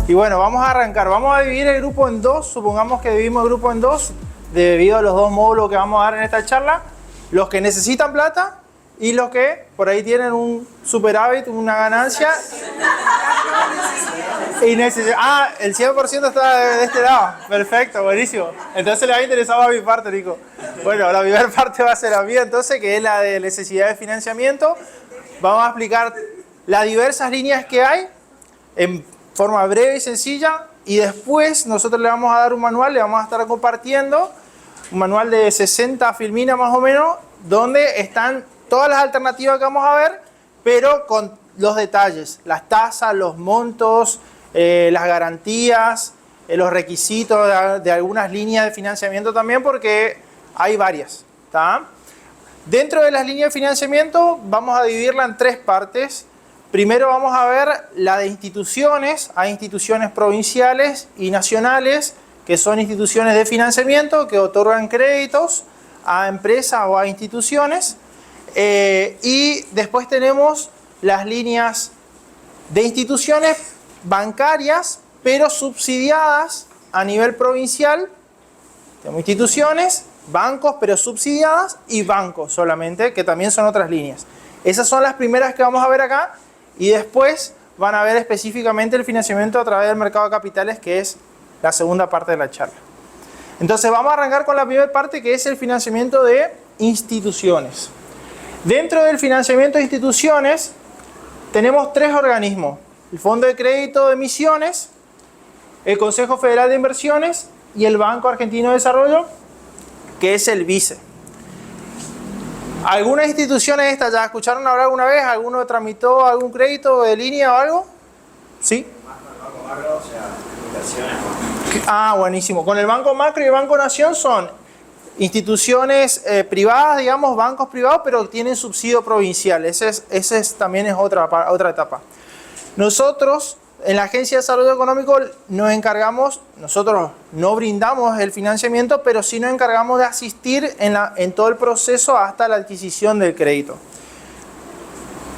Y bueno, vamos a arrancar. Vamos a dividir el grupo en dos. Supongamos que dividimos el grupo en dos debido a los dos módulos que vamos a dar en esta charla. Los que necesitan plata y los que por ahí tienen un superávit, una ganancia. Y el 100% está de este lado. Perfecto, buenísimo. Entonces le va a interesar a mi parte, Nico. Bueno, la primera parte va a ser la mía entonces, que es la de necesidad de financiamiento. Vamos a explicar las diversas líneas que hay en forma breve y sencilla. Y después nosotros le vamos a dar un manual, le vamos a estar compartiendo un manual de 60 filminas más o menos, donde están todas las alternativas que vamos a ver, pero con los detalles, las tasas, los montos, las garantías, los requisitos de algunas líneas de financiamiento también, porque hay varias, ¿tá? Dentro de las líneas de financiamiento vamos a dividirla en tres partes. Primero vamos a ver la de instituciones. Hay instituciones provinciales y nacionales, que son instituciones de financiamiento que otorgan créditos a empresas o a instituciones. Y después tenemos las líneas de instituciones bancarias, pero subsidiadas a nivel provincial. Tenemos instituciones, bancos, pero subsidiadas, y bancos solamente, que también son otras líneas. Esas son las primeras que vamos a ver acá, y después van a ver específicamente el financiamiento a través del mercado de capitales, que es la segunda parte de la charla. Entonces vamos a arrancar con la primera parte, que es el financiamiento de instituciones. Dentro del financiamiento de instituciones tenemos tres organismos: el Fondo de Crédito de Emisiones, el Consejo Federal de Inversiones y el Banco Argentino de Desarrollo, que es el BICE. ¿Algunas instituciones estas ya escucharon hablar alguna vez? ¿Alguno tramitó algún crédito de línea o algo? ¿Sí? Banco Macro, o sea, inversiones. Buenísimo. Con el Banco Macro y el Banco Nación son instituciones privadas, digamos, bancos privados, pero tienen subsidio provincial. También es otra etapa. Nosotros, en la Agencia de Desarrollo Económico, nosotros no brindamos el financiamiento, pero sí nos encargamos de asistir en todo el proceso hasta la adquisición del crédito.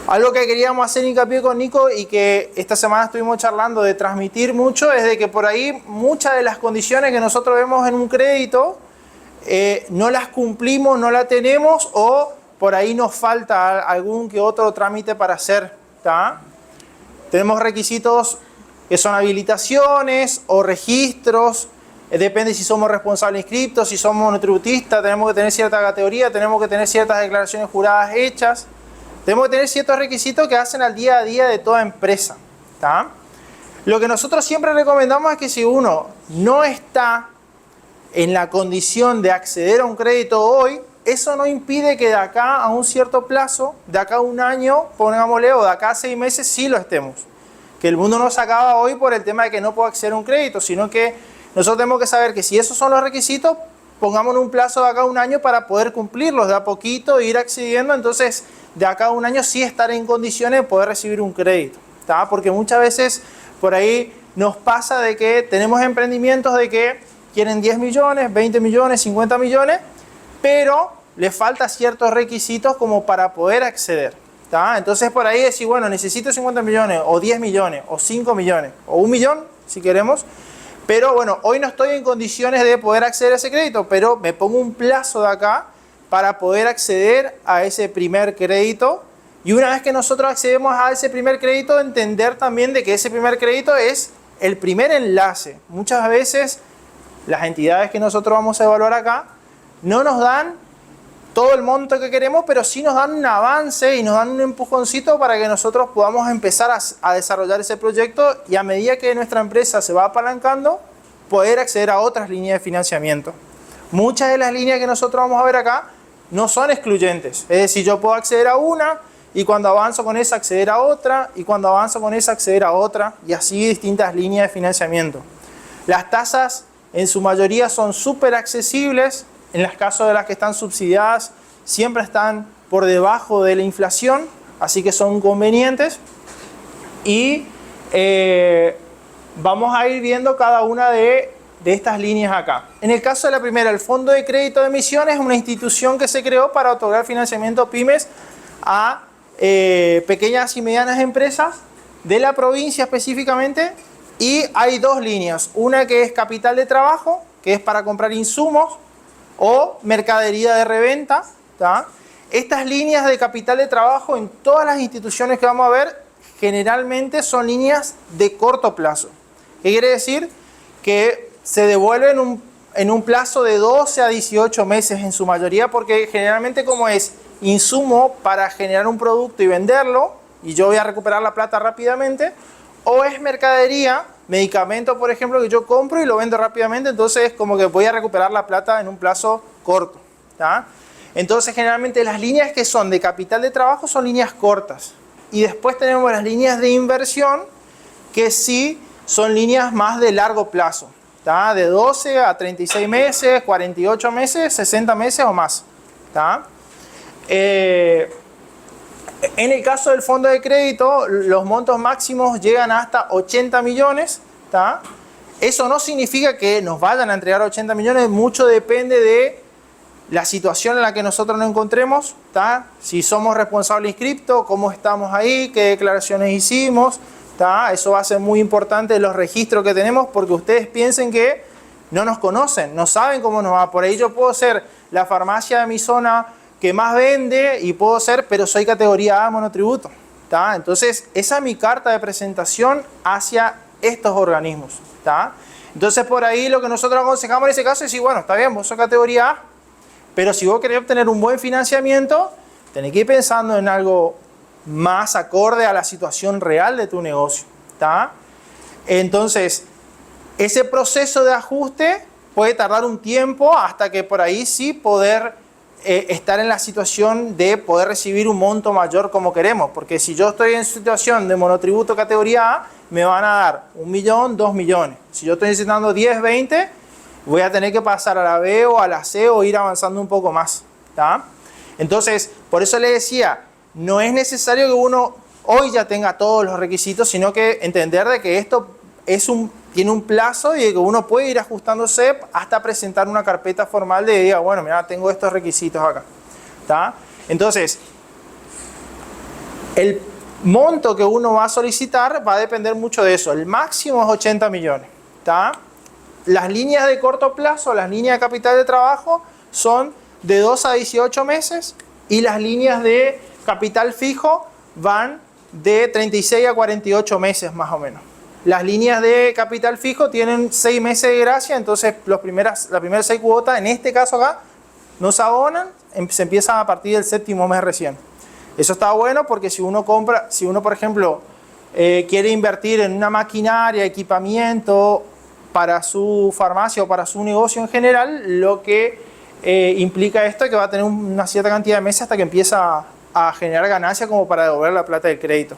Algo que queríamos hacer hincapié con Nico y que esta semana estuvimos charlando de transmitir mucho es de que por ahí muchas de las condiciones que nosotros vemos en un crédito no las cumplimos, no las tenemos, o por ahí nos falta algún que otro trámite para hacer, ¿tá? Tenemos requisitos que son habilitaciones o registros, depende si somos responsables inscriptos, si somos monotributistas, tenemos que tener cierta categoría, tenemos que tener ciertas declaraciones juradas hechas, tenemos que tener ciertos requisitos que hacen al día a día de toda empresa, ¿tá? Lo que nosotros siempre recomendamos es que si uno no está en la condición de acceder a un crédito hoy, eso no impide que de acá a un cierto plazo, de acá a un año, pongámosle, o de acá a 6 meses, sí lo estemos. Que el mundo no se acaba hoy por el tema de que no puedo acceder a un crédito, sino que nosotros tenemos que saber que si esos son los requisitos, pongámonos un plazo de acá a un año para poder cumplirlos de a poquito e ir accediendo. Entonces, de acá a un año sí estar en condiciones de poder recibir un crédito, ¿tá? Porque muchas veces por ahí nos pasa de que tenemos emprendimientos de que quieren 10 millones, 20 millones, 50 millones, pero le falta ciertos requisitos como para poder acceder, ¿tá? Entonces por ahí decir, bueno, necesito 50 millones, o 10 millones, o 5 millones, o 1 millón, si queremos, pero bueno, hoy no estoy en condiciones de poder acceder a ese crédito, pero me pongo un plazo de acá para poder acceder a ese primer crédito, y una vez que nosotros accedemos a ese primer crédito, entender también de que ese primer crédito es el primer enlace. Muchas veces las entidades que nosotros vamos a evaluar acá no nos dan todo el monto que queremos, pero sí nos dan un avance y nos dan un empujoncito para que nosotros podamos empezar a desarrollar ese proyecto, y a medida que nuestra empresa se va apalancando, poder acceder a otras líneas de financiamiento. Muchas de las líneas que nosotros vamos a ver acá no son excluyentes. Es decir, yo puedo acceder a una y cuando avanzo con esa acceder a otra, y cuando avanzo con esa acceder a otra, y así distintas líneas de financiamiento. Las tasas en su mayoría son súper accesibles. En los casos de las que están subsidiadas siempre están por debajo de la inflación, así que son convenientes. Y vamos a ir viendo cada una de estas líneas acá. En el caso de la primera, el Fondo de Crédito de Emisiones es una institución que se creó para otorgar financiamiento pymes a pequeñas y medianas empresas de la provincia específicamente, Y hay dos líneas, una que es capital de trabajo, que es para comprar insumos, o mercadería de reventa, ¿tá? Estas líneas de capital de trabajo en todas las instituciones que vamos a ver, generalmente son líneas de corto plazo. ¿Qué quiere decir? Que se devuelven en un plazo de 12 a 18 meses en su mayoría, porque generalmente como es insumo para generar un producto y venderlo, y yo voy a recuperar la plata rápidamente, o es mercadería, medicamento por ejemplo, que yo compro y lo vendo rápidamente, entonces es como que voy a recuperar la plata en un plazo corto, ¿tá? Entonces generalmente las líneas que son de capital de trabajo son líneas cortas. Y después tenemos las líneas de inversión, que sí son líneas más de largo plazo, ¿tá? De 12 a 36 meses, 48 meses, 60 meses o más, ¿tá? En el caso del fondo de crédito, los montos máximos llegan hasta 80 millones, ¿tá? Eso no significa que nos vayan a entregar 80 millones, mucho depende de la situación en la que nosotros nos encontremos, ¿tá? Si somos responsables inscriptos, cómo estamos ahí, qué declaraciones hicimos, ¿tá? Eso va a ser muy importante los registros que tenemos, porque ustedes piensen que no nos conocen, no saben cómo nos va. Por ahí yo puedo ser la farmacia de mi zona que más vende y puedo ser, pero soy categoría A monotributo, ¿tá? Entonces esa es mi carta de presentación hacia estos organismos, ¿tá? Entonces por ahí lo que nosotros aconsejamos en ese caso es decir, bueno, está bien, vos sos categoría A, pero si vos querés obtener un buen financiamiento, tenés que ir pensando en algo más acorde a la situación real de tu negocio, ¿tá? Entonces, ese proceso de ajuste puede tardar un tiempo hasta que por ahí sí poder estar en la situación de poder recibir un monto mayor como queremos. Porque si yo estoy en situación de monotributo categoría A, me van a dar 1 millón, 2 millones. Si yo estoy necesitando 10, 20... voy a tener que pasar a la B o a la C o ir avanzando un poco más, ¿tá? Entonces, por eso le decía, no es necesario que uno hoy ya tenga todos los requisitos, sino que entender de que esto tiene un plazo y de que uno puede ir ajustándose hasta presentar una carpeta formal de diga, bueno, mira, tengo estos requisitos acá, ¿tá? Entonces, el monto que uno va a solicitar va a depender mucho de eso. El máximo es 80 millones, ¿tá? Las líneas de corto plazo, las líneas de capital de trabajo son de 2 a 18 meses y las líneas de capital fijo van de 36 a 48 meses más o menos. Las líneas de capital fijo tienen 6 meses de gracia, entonces las primeras 6 cuotas, en este caso acá, no se abonan, se empiezan a partir del 7º mes recién. Eso está bueno porque si uno por ejemplo quiere invertir en una maquinaria, equipamiento, para su farmacia o para su negocio en general, lo que implica esto es que va a tener una cierta cantidad de meses hasta que empieza a generar ganancias como para devolver la plata del crédito.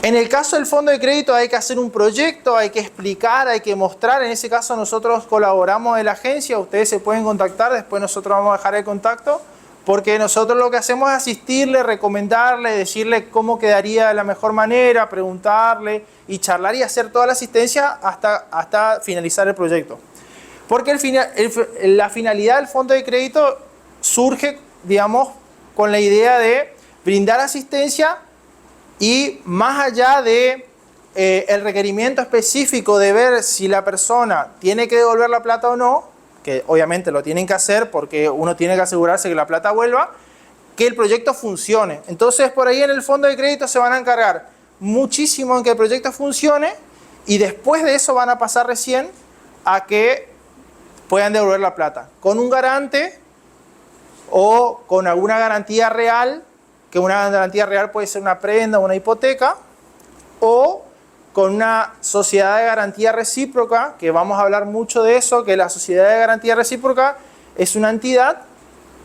En el caso del fondo de crédito hay que hacer un proyecto, hay que explicar, hay que mostrar. En ese caso nosotros colaboramos en la agencia, ustedes se pueden contactar, después nosotros vamos a dejar el contacto, porque nosotros lo que hacemos es asistirle, recomendarle, decirle cómo quedaría de la mejor manera, preguntarle y charlar y hacer toda la asistencia hasta finalizar el proyecto. Porque la finalidad del fondo de crédito surge, digamos, con la idea de brindar asistencia y más allá de el requerimiento específico de ver si la persona tiene que devolver la plata o no, que obviamente lo tienen que hacer porque uno tiene que asegurarse que la plata vuelva, que el proyecto funcione. Entonces por ahí en el fondo de crédito se van a encargar muchísimo en que el proyecto funcione y después de eso van a pasar recién a que puedan devolver la plata con un garante o con alguna garantía real, que una garantía real puede ser una prenda o una hipoteca, o con una sociedad de garantía recíproca, que vamos a hablar mucho de eso, que la sociedad de garantía recíproca es una entidad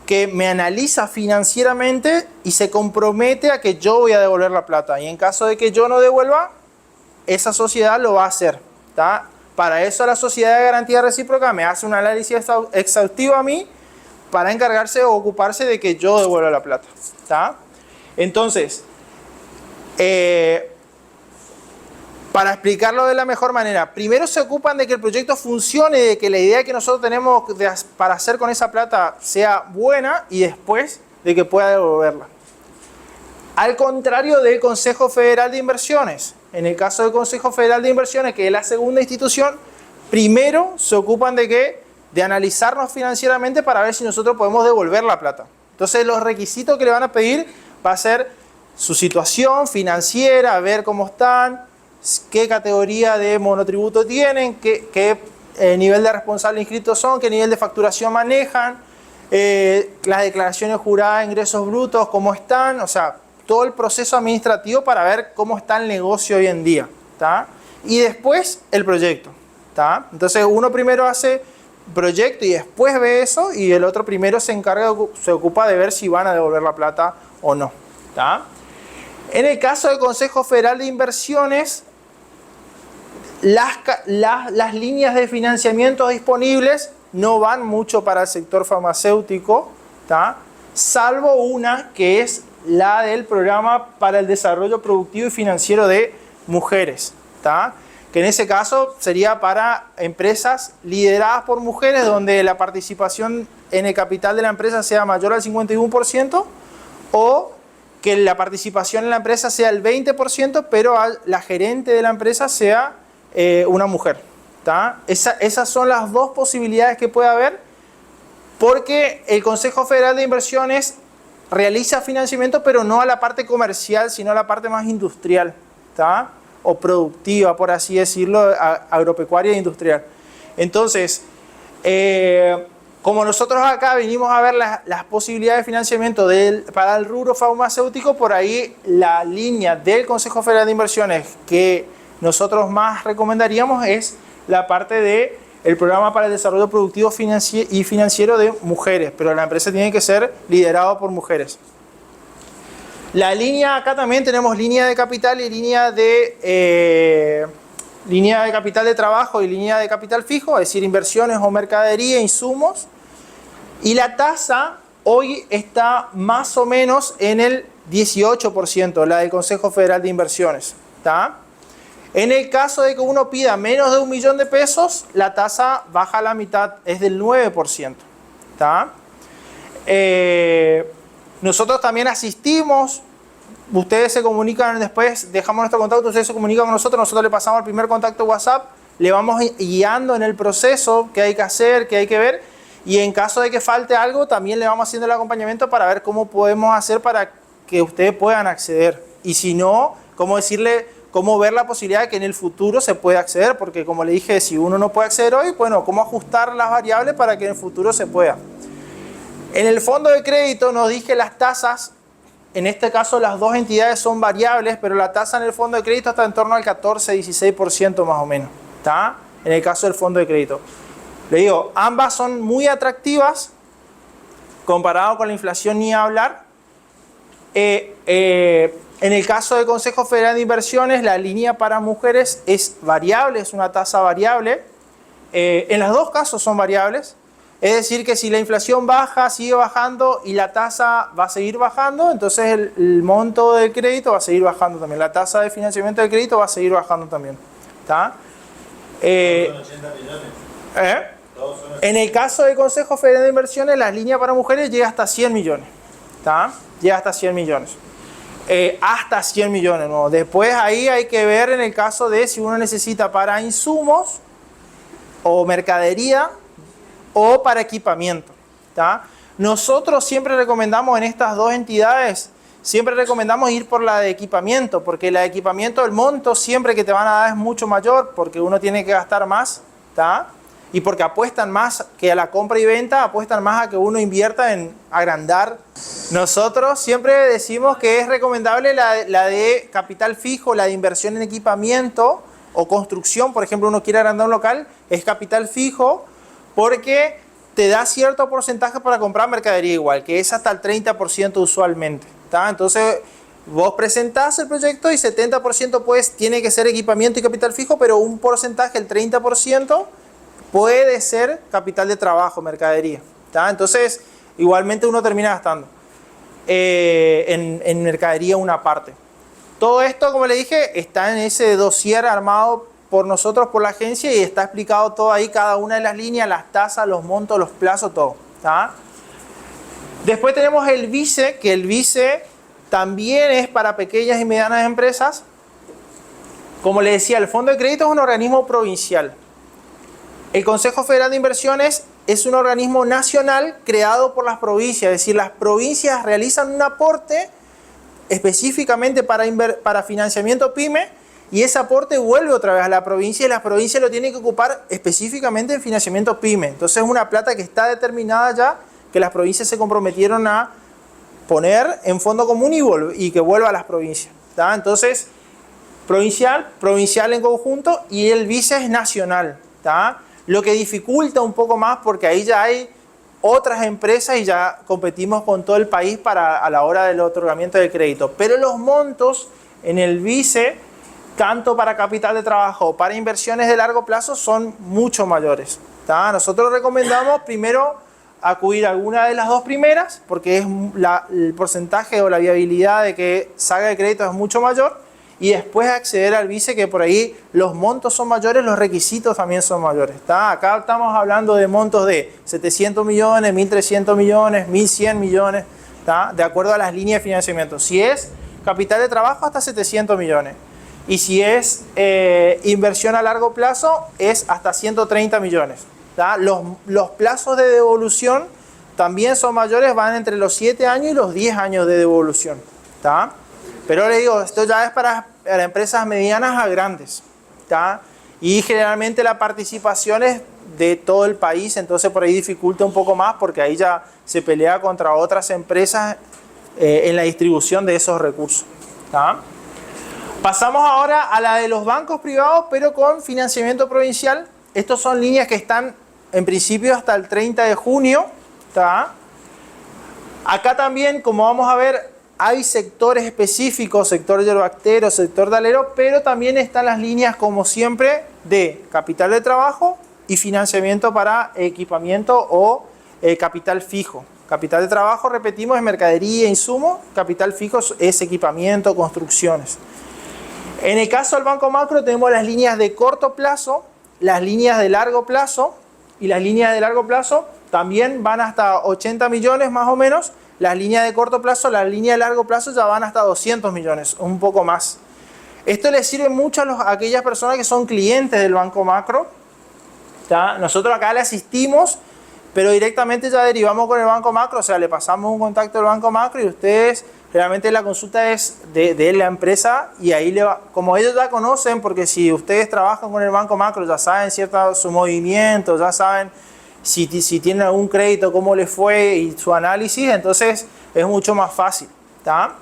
que me analiza financieramente y se compromete a que yo voy a devolver la plata. Y en caso de que yo no devuelva, esa sociedad lo va a hacer, ¿tá? Para eso la sociedad de garantía recíproca me hace un análisis exhaustivo a mí para encargarse o ocuparse de que yo devuelva la plata, ¿tá? Entonces, para explicarlo de la mejor manera, primero se ocupan de que el proyecto funcione, de que la idea que nosotros tenemos para hacer con esa plata sea buena y después de que pueda devolverla. Al contrario del Consejo Federal de Inversiones. En el caso del Consejo Federal de Inversiones, que es la segunda institución, primero se ocupan de qué? De analizarnos financieramente para ver si nosotros podemos devolver la plata. Entonces los requisitos que le van a pedir va a ser su situación financiera, ver cómo están, qué categoría de monotributo tienen, qué nivel de responsable inscritos son, qué nivel de facturación manejan, las declaraciones juradas de ingresos brutos, cómo están, o sea, todo el proceso administrativo para ver cómo está el negocio hoy en día, ¿tá? Y después el proyecto, ¿tá? Entonces uno primero hace proyecto y después ve eso, y el otro primero se ocupa de ver si van a devolver la plata o no, ¿tá? En el caso del Consejo Federal de Inversiones, las líneas de financiamiento disponibles no van mucho para el sector farmacéutico, ¿tá? Salvo una que es la del Programa para el Desarrollo Productivo y Financiero de Mujeres, ¿tá? Que en ese caso sería para empresas lideradas por mujeres, donde la participación en el capital de la empresa sea mayor al 51%, o que la participación en la empresa sea el 20%, pero la gerente de la empresa sea una mujer, ¿tá? Esas son las dos posibilidades que puede haber, porque el Consejo Federal de Inversiones realiza financiamiento, pero no a la parte comercial, sino a la parte más industrial, ¿tá? O productiva, por así decirlo, agropecuaria e industrial. Entonces, como nosotros acá venimos a ver las posibilidades de financiamiento para el rubro farmacéutico, por ahí la línea del Consejo Federal de Inversiones que nosotros más recomendaríamos es la parte del Programa para el Desarrollo Productivo y Financiero de Mujeres, pero la empresa tiene que ser liderada por mujeres. La línea, acá también tenemos línea de capital y línea de capital de trabajo y línea de capital fijo, es decir, inversiones o mercadería, insumos. Y la tasa hoy está más o menos en el 18%, la del Consejo Federal de Inversiones, ¿tá? En el caso de que uno pida menos de 1 millón de pesos, la tasa baja a la mitad, es del 9%, ¿tá? Nosotros también asistimos, ustedes se comunican después, dejamos nuestro contacto, ustedes se comunican con nosotros le pasamos el primer contacto WhatsApp, le vamos guiando en el proceso, qué hay que hacer, qué hay que ver, y en caso de que falte algo, también le vamos haciendo el acompañamiento para ver cómo podemos hacer para que ustedes puedan acceder. Y si no, cómo ver la posibilidad de que en el futuro se pueda acceder, porque como le dije, si uno no puede acceder hoy, bueno, cómo ajustar las variables para que en el futuro se pueda. En el fondo de crédito nos dije las tasas, en este caso las dos entidades son variables, pero la tasa en el fondo de crédito está en torno al 14-16% más o menos, ¿tá? En el caso del fondo de crédito. Le digo, ambas son muy atractivas, comparado con la inflación ni hablar. En el caso del Consejo Federal de Inversiones, la línea para mujeres es variable, es una tasa variable. En los dos casos son variables. Es decir, que si la inflación baja, sigue bajando y la tasa va a seguir bajando, entonces el monto del crédito va a seguir bajando también. La tasa de financiamiento del crédito va a seguir bajando también, ¿tá? Son 80 millones. En el caso del Consejo Federal de Inversiones, la línea para mujeres llega hasta 100 millones, ¿tá? Llega hasta 100 millones. Hasta 100 millones, ¿no? Después ahí hay que ver en el caso de si uno necesita para insumos o mercadería o para equipamiento, ¿tá? Nosotros siempre recomendamos en estas dos entidades, siempre recomendamos ir por la de equipamiento, porque la de equipamiento, el monto siempre que te van a dar es mucho mayor, porque uno tiene que gastar más, ¿tá? Y porque apuestan más que a la compra y venta, apuestan más a que uno invierta en agrandar. Nosotros siempre decimos que es recomendable la de capital fijo, la de inversión en equipamiento o construcción. Por ejemplo, uno quiere agrandar un local, es capital fijo, porque te da cierto porcentaje para comprar mercadería igual, que es hasta el 30% usualmente, ¿tá? Entonces, vos presentás el proyecto y 70% pues tiene que ser equipamiento y capital fijo, pero un porcentaje, el 30%, puede ser capital de trabajo, mercadería, ¿tá? Entonces, igualmente uno termina gastando en mercadería una parte. Todo esto, como le dije, está en ese dossier armado por nosotros, por la agencia, y está explicado todo ahí, cada una de las líneas, las tasas, los montos, los plazos, todo, ¿tá? Después tenemos el vice, que el vice también es para pequeñas y medianas empresas. Como les decía, el Fondo de Crédito es un organismo provincial. El Consejo Federal de Inversiones es un organismo nacional creado por las provincias, es decir, las provincias realizan un aporte específicamente para financiamiento PYME y ese aporte vuelve otra vez a la provincia y la provincia lo tiene que ocupar específicamente en financiamiento PYME. Entonces es una plata que está determinada ya, que las provincias se comprometieron a poner en fondo común y que vuelva a las provincias, ¿tá? Entonces, provincial en conjunto y el vice es nacional, ¿tá? Lo que dificulta un poco más porque ahí ya hay otras empresas y ya competimos con todo el país a la hora del otorgamiento del crédito. Pero los montos en el vice, tanto para capital de trabajo o para inversiones de largo plazo, son mucho mayores, ¿tá? Nosotros recomendamos primero acudir a alguna de las dos primeras porque es el porcentaje o la viabilidad de que salga el crédito es mucho mayor y después acceder al vice que por ahí los montos son mayores, los requisitos también son mayores, ¿tá? Acá estamos hablando de montos de 700 millones, 1.300 millones, 1.100 millones, ¿tá? De acuerdo a las líneas de financiamiento. Si es capital de trabajo hasta 700 millones y si es inversión a largo plazo es hasta 130 millones. ¿Tá? Los plazos de devolución también son mayores, van entre los 7 años y los 10 años de devolución, ¿tá? Pero les digo, esto ya es para empresas medianas a grandes, ¿tá? Y generalmente la participación es de todo el país, entonces por ahí dificulta un poco más porque ahí ya se pelea contra otras empresas en la distribución de esos recursos, ¿tá? Pasamos ahora a la de los bancos privados, pero con financiamiento provincial. Estos son líneas que están en principio hasta el 30 de junio, ¿tá? Acá también, como vamos a ver, hay sectores específicos, sector yerbactero, sector de alero, pero también están las líneas, como siempre, de capital de trabajo y financiamiento para equipamiento o capital fijo. Capital de trabajo, repetimos, es mercadería, insumo, capital fijo es equipamiento, construcciones. En el caso del Banco Macro tenemos las líneas de corto plazo, las líneas de largo plazo, y las líneas de largo plazo también van hasta 80 millones más o menos. Las líneas de corto plazo, las líneas de largo plazo ya van hasta 200 millones, un poco más. Esto les sirve mucho a aquellas personas que son clientes del Banco Macro, ¿tá? Nosotros acá le asistimos, pero directamente ya derivamos con el Banco Macro, o sea, le pasamos un contacto del Banco Macro y ustedes, realmente la consulta es de la empresa y ahí como ellos ya conocen, porque si ustedes trabajan con el Banco Macro ya saben su movimiento, ya saben si tienen algún crédito, cómo les fue y su análisis, entonces es mucho más fácil, ¿tá?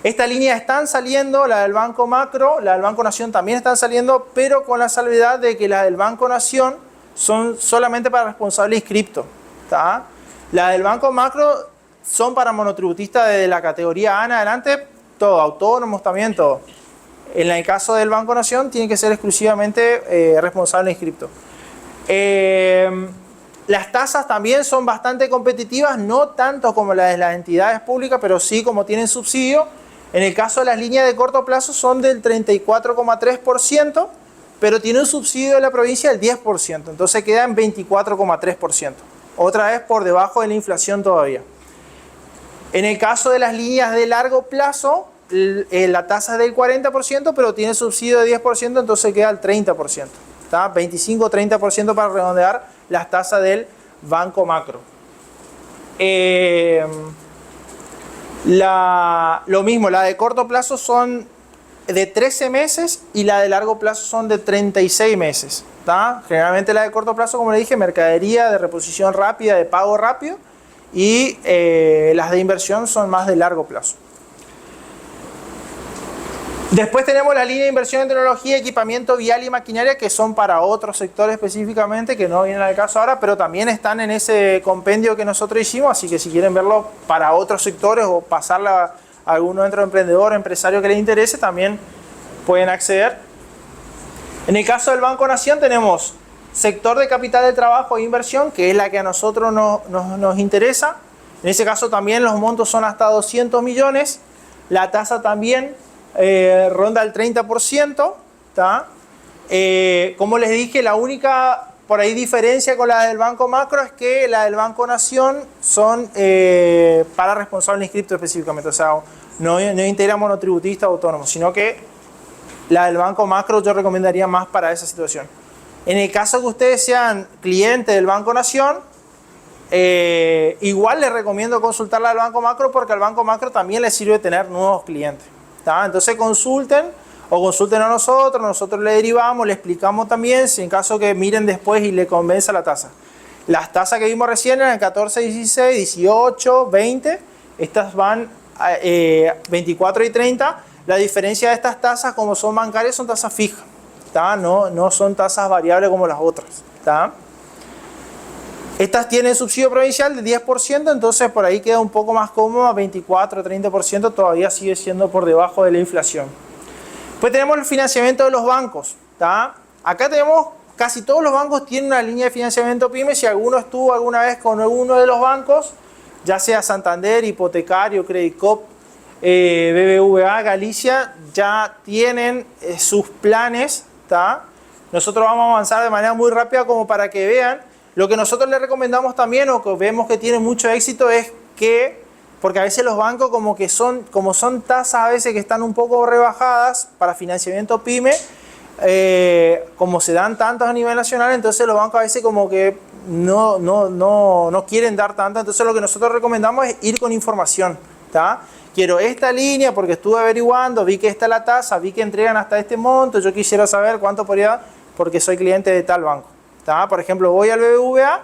Estas líneas están saliendo, la del Banco Macro, la del Banco Nación también están saliendo, pero con la salvedad de que las del Banco Nación son solamente para responsable inscripto, ¿tá? La del Banco Macro son para monotributistas de la categoría A en adelante, todo, autónomos también, todo. En el caso del Banco Nación tiene que ser exclusivamente responsable inscripto. Las tasas también son bastante competitivas, no tanto como las de las entidades públicas, pero sí como tienen subsidio. En el caso de las líneas de corto plazo son del 34,3%, pero tiene un subsidio de la provincia del 10%, entonces queda en 24,3%. Otra vez por debajo de la inflación todavía. En el caso de las líneas de largo plazo, la tasa es del 40%, pero tiene subsidio de 10%, entonces queda el 30%. ¿Tá? 25-30% para redondear las tasas del Banco Macro. Lo mismo, la de corto plazo son de 13 meses y la de largo plazo son de 36 meses. ¿Tá? Generalmente la de corto plazo, como le dije, mercadería de reposición rápida, de pago rápido, y las de inversión son más de largo plazo. Después tenemos la línea de inversión en tecnología, equipamiento vial y maquinaria, que son para otro sector específicamente, que no vienen al caso ahora, pero también están en ese compendio que nosotros hicimos, así que si quieren verlo para otros sectores o pasarla a algún otro emprendedor o empresario que les interese, también pueden acceder. En el caso del Banco Nación tenemos sector de capital de trabajo e inversión, que es la que a nosotros nos interesa. En ese caso también los montos son hasta 200 millones, la tasa también ronda el 30%, ¿tá? Como les dije, la única por ahí diferencia con la del Banco Macro es que la del Banco Nación son para responsable inscripto específicamente, o sea, no integra monotributistas autónomos, sino que la del Banco Macro yo recomendaría más para esa situación. En el caso que ustedes sean clientes del Banco Nación, igual les recomiendo consultarla al Banco Macro porque al Banco Macro también les sirve tener nuevos clientes. ¿Tá? Entonces consulten o consulten a nosotros le derivamos, le explicamos también si en caso que miren después y le convenza la tasa. Las tasas que vimos recién eran 14, 16, 18, 20, estas van a 24 y 30. La diferencia de estas tasas, como son bancarias, son tasas fijas, ¿tá? No son tasas variables como las otras, ¿tá? Estas tienen subsidio provincial de 10%, entonces por ahí queda un poco más cómodo, 24 o 30%, todavía sigue siendo por debajo de la inflación. Después tenemos el financiamiento de los bancos, ¿tá? Acá tenemos, casi todos los bancos tienen una línea de financiamiento PYME. Si alguno estuvo alguna vez con uno de los bancos, ya sea Santander, Hipotecario, Credit Coop, BBVA, Galicia, ya tienen sus planes, ¿tá? Nosotros vamos a avanzar de manera muy rápida como para que vean. Lo que nosotros les recomendamos también, o que vemos que tiene mucho éxito, es que, porque a veces los bancos como son tasas a veces que están un poco rebajadas para financiamiento PYME, como se dan tantos a nivel nacional, entonces los bancos a veces como que no quieren dar tanto. Entonces lo que nosotros recomendamos es ir con información, ¿tá? Quiero esta línea porque estuve averiguando, vi que esta es la tasa, vi que entregan hasta este monto, yo quisiera saber cuánto podría dar porque soy cliente de tal banco, ¿tá? Por ejemplo, voy al BBVA,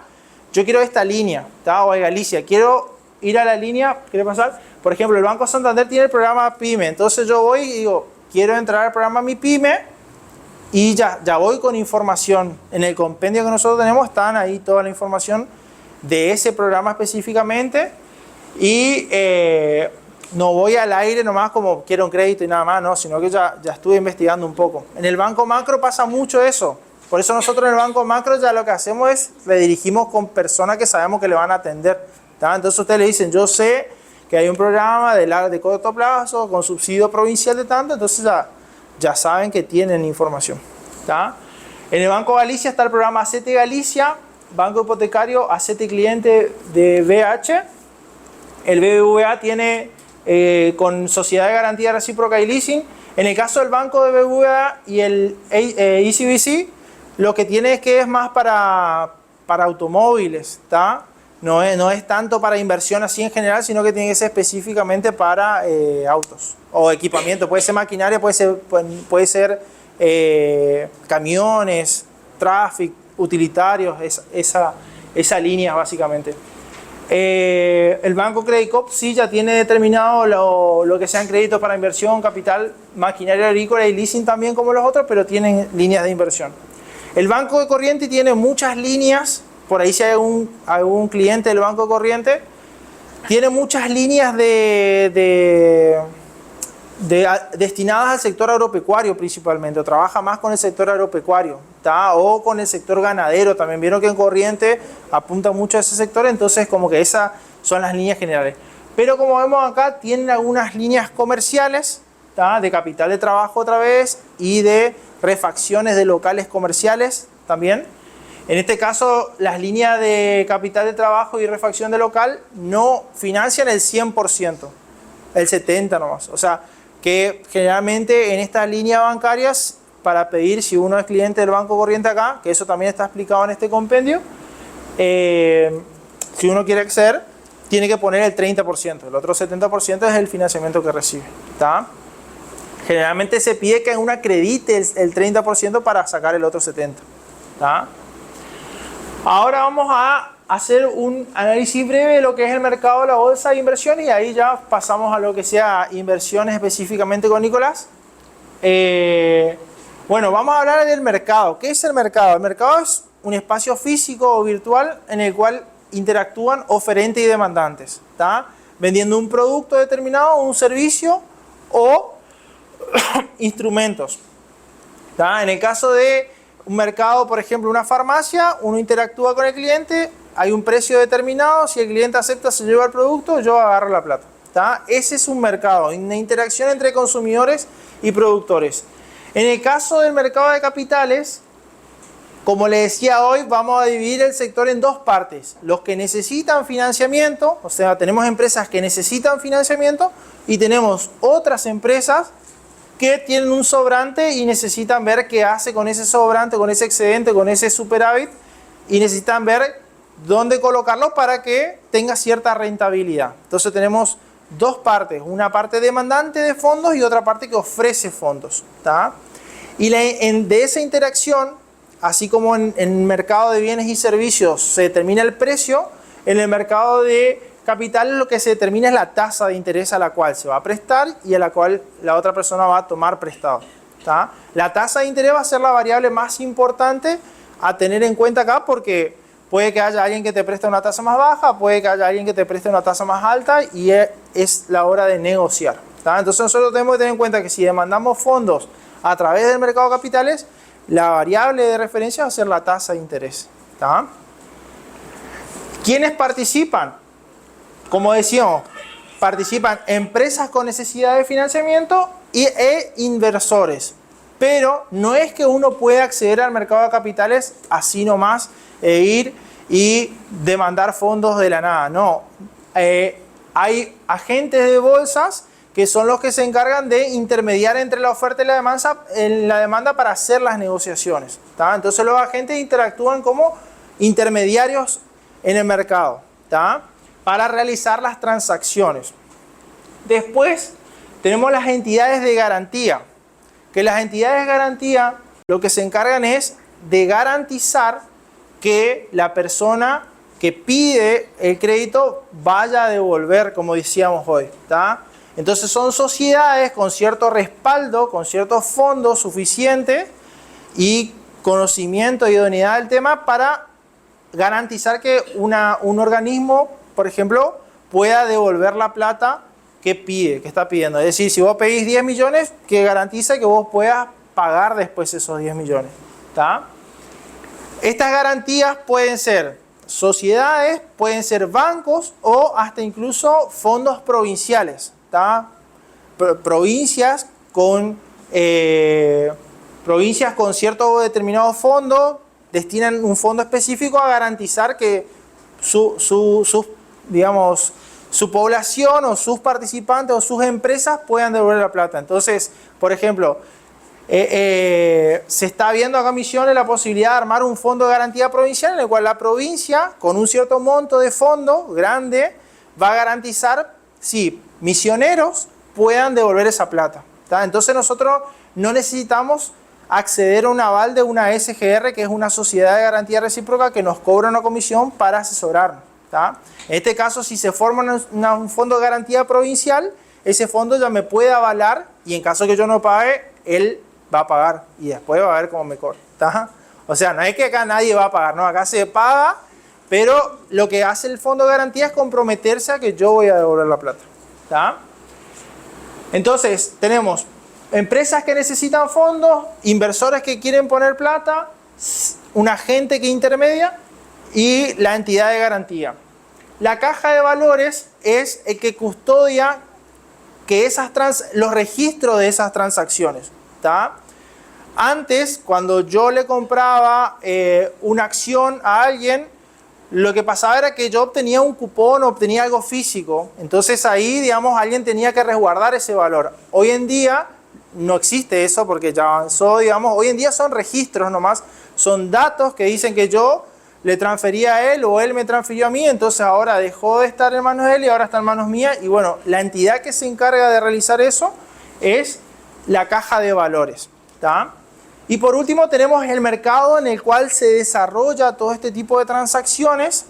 yo quiero esta línea, ¿tá? O a Galicia, quiero ir a la línea, ¿quiere pasar? Por ejemplo, el Banco Santander tiene el programa PYME, entonces yo voy y digo, quiero entrar al programa Mi PYME y ya voy con información. En el compendio que nosotros tenemos están ahí toda la información de ese programa específicamente y no voy al aire nomás como quiero un crédito y nada más, no, sino que ya estuve investigando un poco. En el Banco Macro pasa mucho eso. Por eso nosotros en el Banco Macro ya lo que hacemos es le dirigimos con personas que sabemos que le van a atender, ¿tá? Entonces ustedes le dicen, yo sé que hay un programa de corto plazo con subsidio provincial de tanto, entonces ya saben que tienen información, ¿tá? En el Banco Galicia está el programa Hacete Galicia, Banco Hipotecario Hacete Cliente de BH. El BBVA tiene con Sociedad de Garantía Recíproca y Leasing. En el caso del Banco de BBVA y el ECBC, lo que tiene es que es más para automóviles, ¿tá? No es tanto para inversión así en general, sino que tiene que ser específicamente para autos o equipamiento. Puede ser maquinaria, puede ser camiones, tráfico, utilitarios, esa línea básicamente. El Banco Credit Coop sí ya tiene determinado lo que sean créditos para inversión, capital, maquinaria agrícola y leasing también como los otros, pero tienen líneas de inversión. El Banco de Corriente tiene muchas líneas. Por ahí si hay algún cliente del Banco Corriente, tiene muchas líneas destinadas al sector agropecuario principalmente, o trabaja más con el sector agropecuario, ¿tá? O con el sector ganadero, también vieron que en Corriente apunta mucho a ese sector, entonces como que esas son las líneas generales. Pero como vemos acá, tienen algunas líneas comerciales, ¿tá? De capital de trabajo otra vez y de refacciones de locales comerciales también. En este caso, las líneas de capital de trabajo y refacción de local no financian el 100%, el 70% nomás. O sea, que generalmente en estas líneas bancarias, para pedir si uno es cliente del Banco Corriente acá, que eso también está explicado en este compendio, si uno quiere acceder, tiene que poner el 30%. El otro 70% es el financiamiento que recibe, ¿tá? Generalmente se pide que uno acredite el 30% para sacar el otro 70%, ¿tá? Ahora vamos a hacer un análisis breve de lo que es el mercado de la bolsa de inversiones y ahí ya pasamos a lo que sea inversiones específicamente con Nicolás. Bueno, vamos a hablar del mercado. ¿Qué es el mercado? El mercado es un espacio físico o virtual en el cual interactúan oferentes y demandantes, ¿tá? Vendiendo un producto determinado, un servicio o instrumentos, ¿tá? En el caso de un mercado, por ejemplo, una farmacia, uno interactúa con el cliente, hay un precio determinado, si el cliente acepta, se lleva el producto, yo agarro la plata, ¿tá? Ese es un mercado, una interacción entre consumidores y productores. En el caso del mercado de capitales, Como les decía hoy, vamos a dividir el sector en dos partes. Los que necesitan financiamiento, o sea, tenemos empresas que necesitan financiamiento y tenemos otras empresas que tienen un sobrante y necesitan ver qué hace con ese sobrante, con ese excedente, con ese superávit y necesitan ver dónde colocarlo para que tenga cierta rentabilidad. Entonces tenemos dos partes, una parte demandante de fondos y otra parte que ofrece fondos, ¿tá? Y de esa interacción, así como en el mercado de bienes y servicios se determina el precio, en el mercado de capital lo que se determina es la tasa de interés a la cual se va a prestar y a la cual la otra persona va a tomar prestado, ¿tá? La tasa de interés va a ser la variable más importante a tener en cuenta acá porque puede que haya alguien que te preste una tasa más baja, puede que haya alguien que te preste una tasa más alta y es la hora de negociar, ¿tá? Entonces nosotros tenemos que tener en cuenta que si demandamos fondos a través del mercado de capitales, la variable de referencia va a ser la tasa de interés, ¿tá? ¿Quiénes participan? Como decíamos, participan empresas con necesidad de financiamiento e inversores. Pero no es que uno pueda acceder al mercado de capitales así nomás e ir y demandar fondos de la nada. No, hay agentes de bolsas que son los que se encargan de intermediar entre la oferta y la demanda para hacer las negociaciones, ¿tá? Entonces los agentes interactúan como intermediarios en el mercado, ¿tá? Para realizar las transacciones. Después tenemos las entidades de garantía, que las entidades de garantía lo que se encargan es de garantizar que la persona que pide el crédito vaya a devolver, como decíamos hoy, ¿tá? Entonces son sociedades con cierto respaldo, con ciertos fondos suficientes y conocimiento y idoneidad del tema para garantizar que un organismo, por ejemplo, pueda devolver la plata que está pidiendo. Es decir, si vos pedís 10 millones, que garantice que vos puedas pagar después esos 10 millones, ¿tá? Estas garantías pueden ser sociedades, pueden ser bancos o hasta incluso fondos provinciales, ¿tá? Provincias con cierto determinado fondo destinan un fondo específico a garantizar que su población o sus participantes o sus empresas puedan devolver la plata. Entonces, por ejemplo, se está viendo acá en Misiones la posibilidad de armar un fondo de garantía provincial en el cual la provincia, con un cierto monto de fondo grande, va a garantizar si misioneros puedan devolver esa plata, ¿tá? Entonces nosotros no necesitamos acceder a un aval de una SGR, que es una sociedad de garantía recíproca que nos cobra una comisión para asesorarnos, ¿tá? En este caso, si se forma un fondo de garantía provincial, ese fondo ya me puede avalar y en caso que yo no pague, él va a pagar y después va a ver cómo me cobra, ¿tá? O sea, no es que acá nadie va a pagar, no, acá se paga, pero lo que hace el fondo de garantía es comprometerse a que yo voy a devolver la plata, ¿tá? Entonces, tenemos empresas que necesitan fondos, inversores que quieren poner plata, un agente que intermedia y la entidad de garantía. La caja de valores es el que custodia que los registros de esas transacciones, ¿tá? Antes, cuando yo le compraba una acción a alguien, lo que pasaba era que yo obtenía un cupón o obtenía algo físico. Entonces ahí, digamos, alguien tenía que resguardar ese valor. Hoy en día no existe eso porque ya avanzó, digamos. Hoy en día son registros nomás. Son datos que dicen que yo le transferí a él o él me transfirió a mí. Entonces ahora dejó de estar en manos de él y ahora está en manos mías. Y bueno, la entidad que se encarga de realizar eso es la caja de valores, ¿tá? Y por último tenemos el mercado en el cual se desarrolla todo este tipo de transacciones,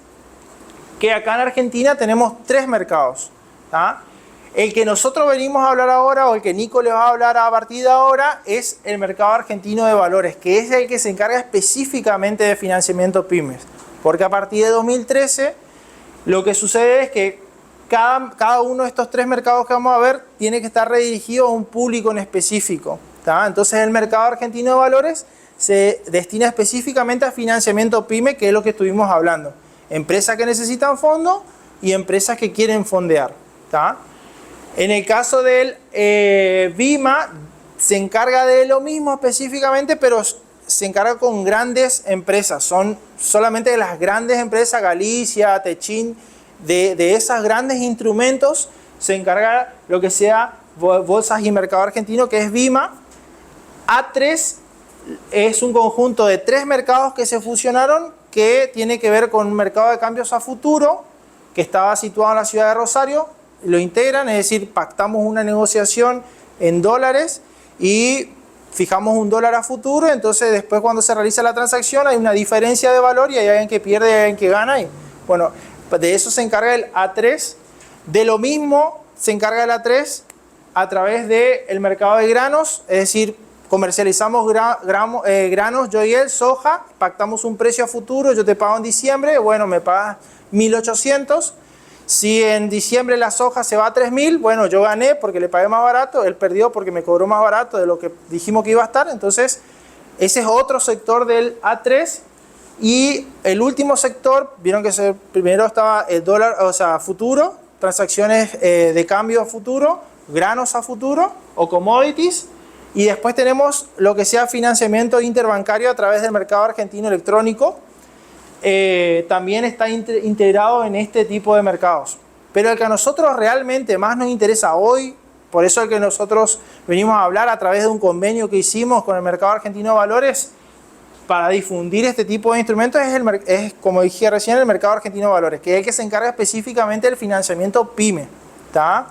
que acá en Argentina tenemos 3 mercados, ¿tá? El que nosotros venimos a hablar ahora, o el que Nico les va a hablar a partir de ahora, es el mercado argentino de valores, que es el que se encarga específicamente de financiamiento pymes. Porque a partir de 2013 lo que sucede es que cada uno de estos 3 mercados que vamos a ver tiene que estar redirigido a un público en específico, ¿tá? Entonces el mercado argentino de valores se destina específicamente a financiamiento pyme, que es lo que estuvimos hablando. Empresas que necesitan fondos y empresas que quieren fondear, ¿tá? En el caso del BIMA se encarga de lo mismo específicamente, pero se encarga con grandes empresas, son solamente las grandes empresas, Galicia, Techin, de esas grandes instrumentos se encarga lo que sea Bolsas y Mercado Argentino, que es BIMA. A3 es un conjunto de 3 mercados que se fusionaron, que tiene que ver con un mercado de cambios a futuro, que estaba situado en la ciudad de Rosario, lo integran, es decir, pactamos una negociación en dólares y fijamos un dólar a futuro, entonces después cuando se realiza la transacción hay una diferencia de valor y hay alguien que pierde y hay alguien que gana. Y, bueno, de eso se encarga el A3. De lo mismo se encarga el A3 a través del mercado de granos, es decir, comercializamos granos, yo y él, soja, pactamos un precio a futuro, yo te pago en diciembre, bueno, me pagas 1.800. Si en diciembre la soja se va a 3.000, bueno, yo gané porque le pagué más barato, él perdió porque me cobró más barato de lo que dijimos que iba a estar. Entonces, ese es otro sector del A3. Y el último sector, vieron que primero estaba el dólar, o sea, futuro, transacciones de cambio a futuro, granos a futuro o commodities. Y después tenemos lo que sea financiamiento interbancario a través del mercado argentino electrónico. También está integrado en este tipo de mercados. Pero el que a nosotros realmente más nos interesa hoy, por eso el que nosotros venimos a hablar a través de un convenio que hicimos con el Mercado Argentino de Valores para difundir este tipo de instrumentos, es como dije recién, el Mercado Argentino de Valores, que es el que se encarga específicamente del financiamiento PYME, ¿tá?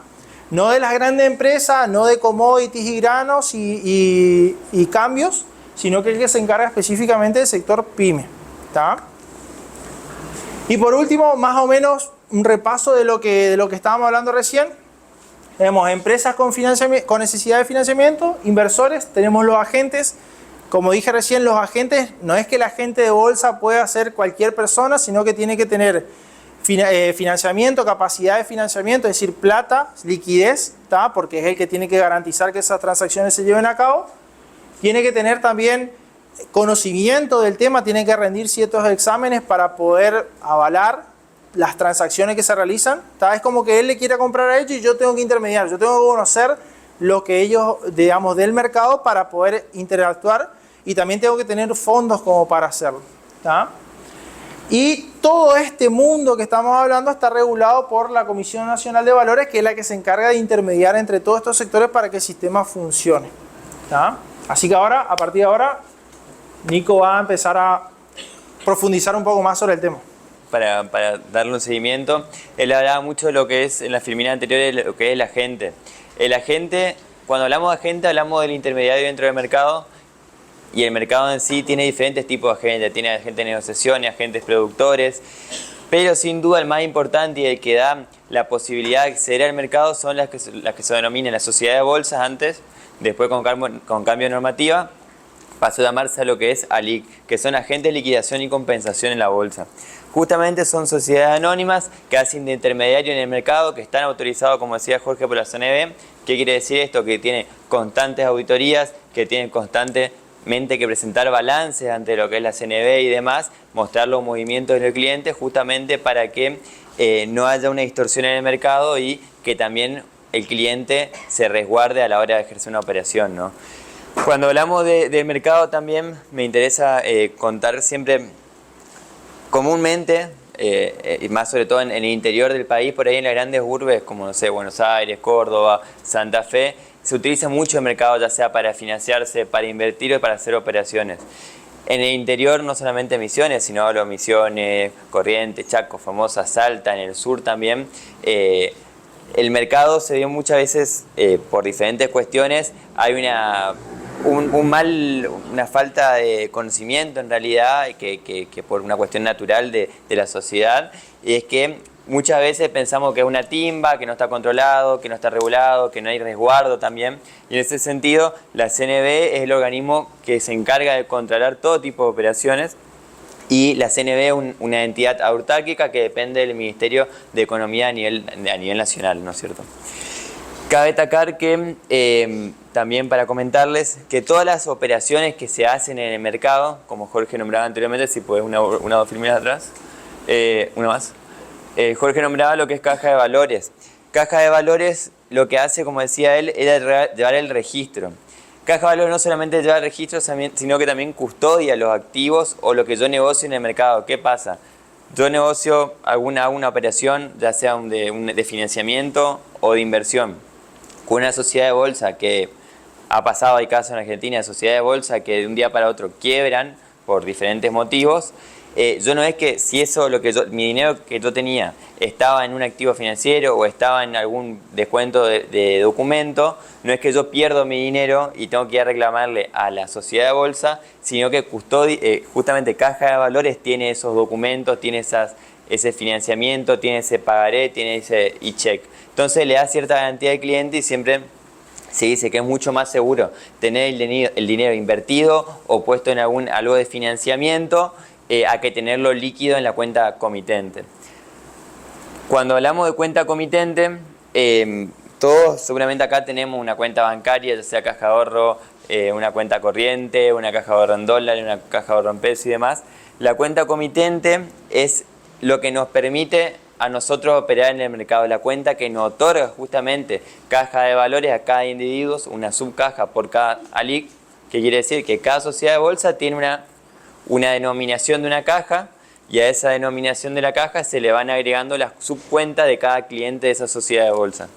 No de las grandes empresas, no de commodities y granos y cambios, sino que es el que se encarga específicamente del sector PYME, ¿tá? Y por último, más o menos un repaso de lo que estábamos hablando recién. Tenemos empresas con necesidad de financiamiento, inversores, tenemos los agentes. Como dije recién, los agentes, no es que el agente de bolsa pueda ser cualquier persona, sino que tiene que tener financiamiento, capacidad de financiamiento, es decir, plata, liquidez, ¿tá? Porque es el que tiene que garantizar que esas transacciones se lleven a cabo. Tiene que tener también conocimiento del tema, tiene que rendir ciertos exámenes para poder avalar las transacciones que se realizan, ¿tá? Es como que él le quiera comprar a ellos y yo tengo que intermediar, yo tengo que conocer lo que ellos, digamos, del mercado para poder interactuar, y también tengo que tener fondos como para hacerlo, ¿tá? Y todo este mundo que estamos hablando está regulado por la Comisión Nacional de Valores, que es la que se encarga de intermediar entre todos estos sectores para que el sistema funcione, ¿tá? Así que ahora, a partir de ahora, Nico va a empezar a profundizar un poco más sobre el tema. Para darle un seguimiento, él hablaba mucho de lo que es, en la filmina anterior, de lo que es el agente. El agente, cuando hablamos de agente, hablamos del intermediario dentro del mercado, y el mercado en sí tiene diferentes tipos de agentes. Tiene agentes de negociación y agentes productores, pero sin duda el más importante y el que da la posibilidad de acceder al mercado son las que se denominan las sociedades de bolsas antes, después con cambio de normativa, pasó a llamarse a lo que es ALIC, que son agentes de liquidación y compensación en la bolsa. Justamente son sociedades anónimas que hacen de intermediario en el mercado, que están autorizados, como decía Jorge, por la CNV. ¿Qué quiere decir esto? Que tienen constantes auditorías, que tienen constantemente que presentar balances ante lo que es la CNV y demás, mostrar los movimientos del cliente, justamente para que no haya una distorsión en el mercado y que también el cliente se resguarde a la hora de ejercer una operación, ¿no? Cuando hablamos de mercado también me interesa contar siempre, comúnmente, y más sobre todo en el interior del país, por ahí en las grandes urbes como, no sé, Buenos Aires, Córdoba, Santa Fe, se utiliza mucho el mercado, ya sea para financiarse, para invertir o para hacer operaciones. En el interior no solamente Misiones, sino hablo Misiones, Corrientes, Chaco, Formosa, Salta, en el sur también. El mercado se dio muchas veces por diferentes cuestiones. Hay una falta de conocimiento en realidad que por una cuestión natural de la sociedad, y es que muchas veces pensamos que es una timba, que no está controlado, que no está regulado, que no hay resguardo también, y en ese sentido la CNV es el organismo que se encarga de controlar todo tipo de operaciones, y la CNV es una entidad autárquica que depende del Ministerio de Economía a nivel nacional, ¿no es cierto? Cabe destacar que, también para comentarles, que todas las operaciones que se hacen en el mercado, como Jorge nombraba anteriormente, si puedes una o dos filminas atrás, una más. Jorge nombraba lo que es caja de valores. Caja de valores lo que hace, como decía él, era llevar el registro. Caja de valores no solamente lleva registros, sino que también custodia los activos o lo que yo negocio en el mercado. ¿Qué pasa? Yo negocio una operación, ya sea de financiamiento o de inversión, con una sociedad de bolsa que ha pasado, hay casos en Argentina de sociedades de bolsa que de un día para otro quiebran por diferentes motivos. Yo no es que si eso, mi dinero que yo tenía estaba en un activo financiero o estaba en algún descuento de documento, no es que yo pierdo mi dinero y tengo que ir a reclamarle a la sociedad de bolsa, sino que justamente Caja de Valores tiene esos documentos, tiene ese financiamiento, tiene ese pagaré, tiene ese e-check. Entonces le da cierta garantía al cliente y siempre se dice que es mucho más seguro tener el dinero invertido o puesto en algo de financiamiento a que tenerlo líquido en la cuenta comitente. Cuando hablamos de cuenta comitente, todos seguramente acá tenemos una cuenta bancaria, ya sea caja de ahorro, una cuenta corriente, una caja de ahorro en dólares, una caja de ahorro en pesos y demás. La cuenta comitente es lo que nos permite a nosotros operar en el mercado, la cuenta que nos otorga justamente caja de valores a cada individuo, una subcaja por cada ALIC, que quiere decir que cada sociedad de bolsa tiene una denominación de una caja y a esa denominación de la caja se le van agregando las subcuentas de cada cliente de esa sociedad de bolsa.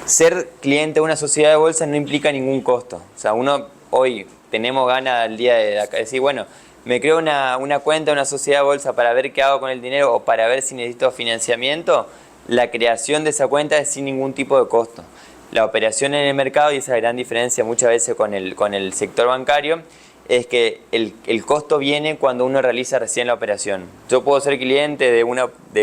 Ser cliente de una sociedad de bolsa no implica ningún costo. O sea, uno hoy tenemos ganas al día de decir, bueno, me creo una cuenta, una sociedad de bolsa para ver qué hago con el dinero o para ver si necesito financiamiento. La creación de esa cuenta es sin ningún tipo de costo. La operación en el mercado, y esa gran diferencia muchas veces con el sector bancario, es que el costo viene cuando uno realiza recién la operación. Yo puedo ser cliente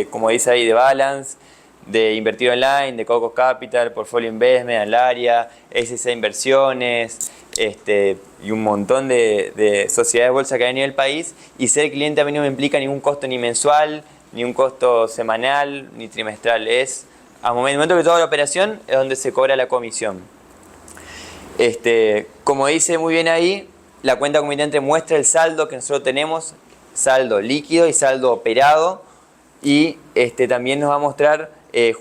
como dice ahí, de Balance, de Invertir Online, de Coco Capital, Portfolio Investment, Alaria, SC Inversiones, y un montón de sociedades de bolsa que hay en el país, y ser cliente a mí no me implica ningún costo ni mensual, ni un costo semanal, ni trimestral. Es al momento que toda la operación es donde se cobra la comisión. Como dice muy bien ahí, la cuenta comitente muestra el saldo que nosotros tenemos, saldo líquido y saldo operado, y también nos va a mostrar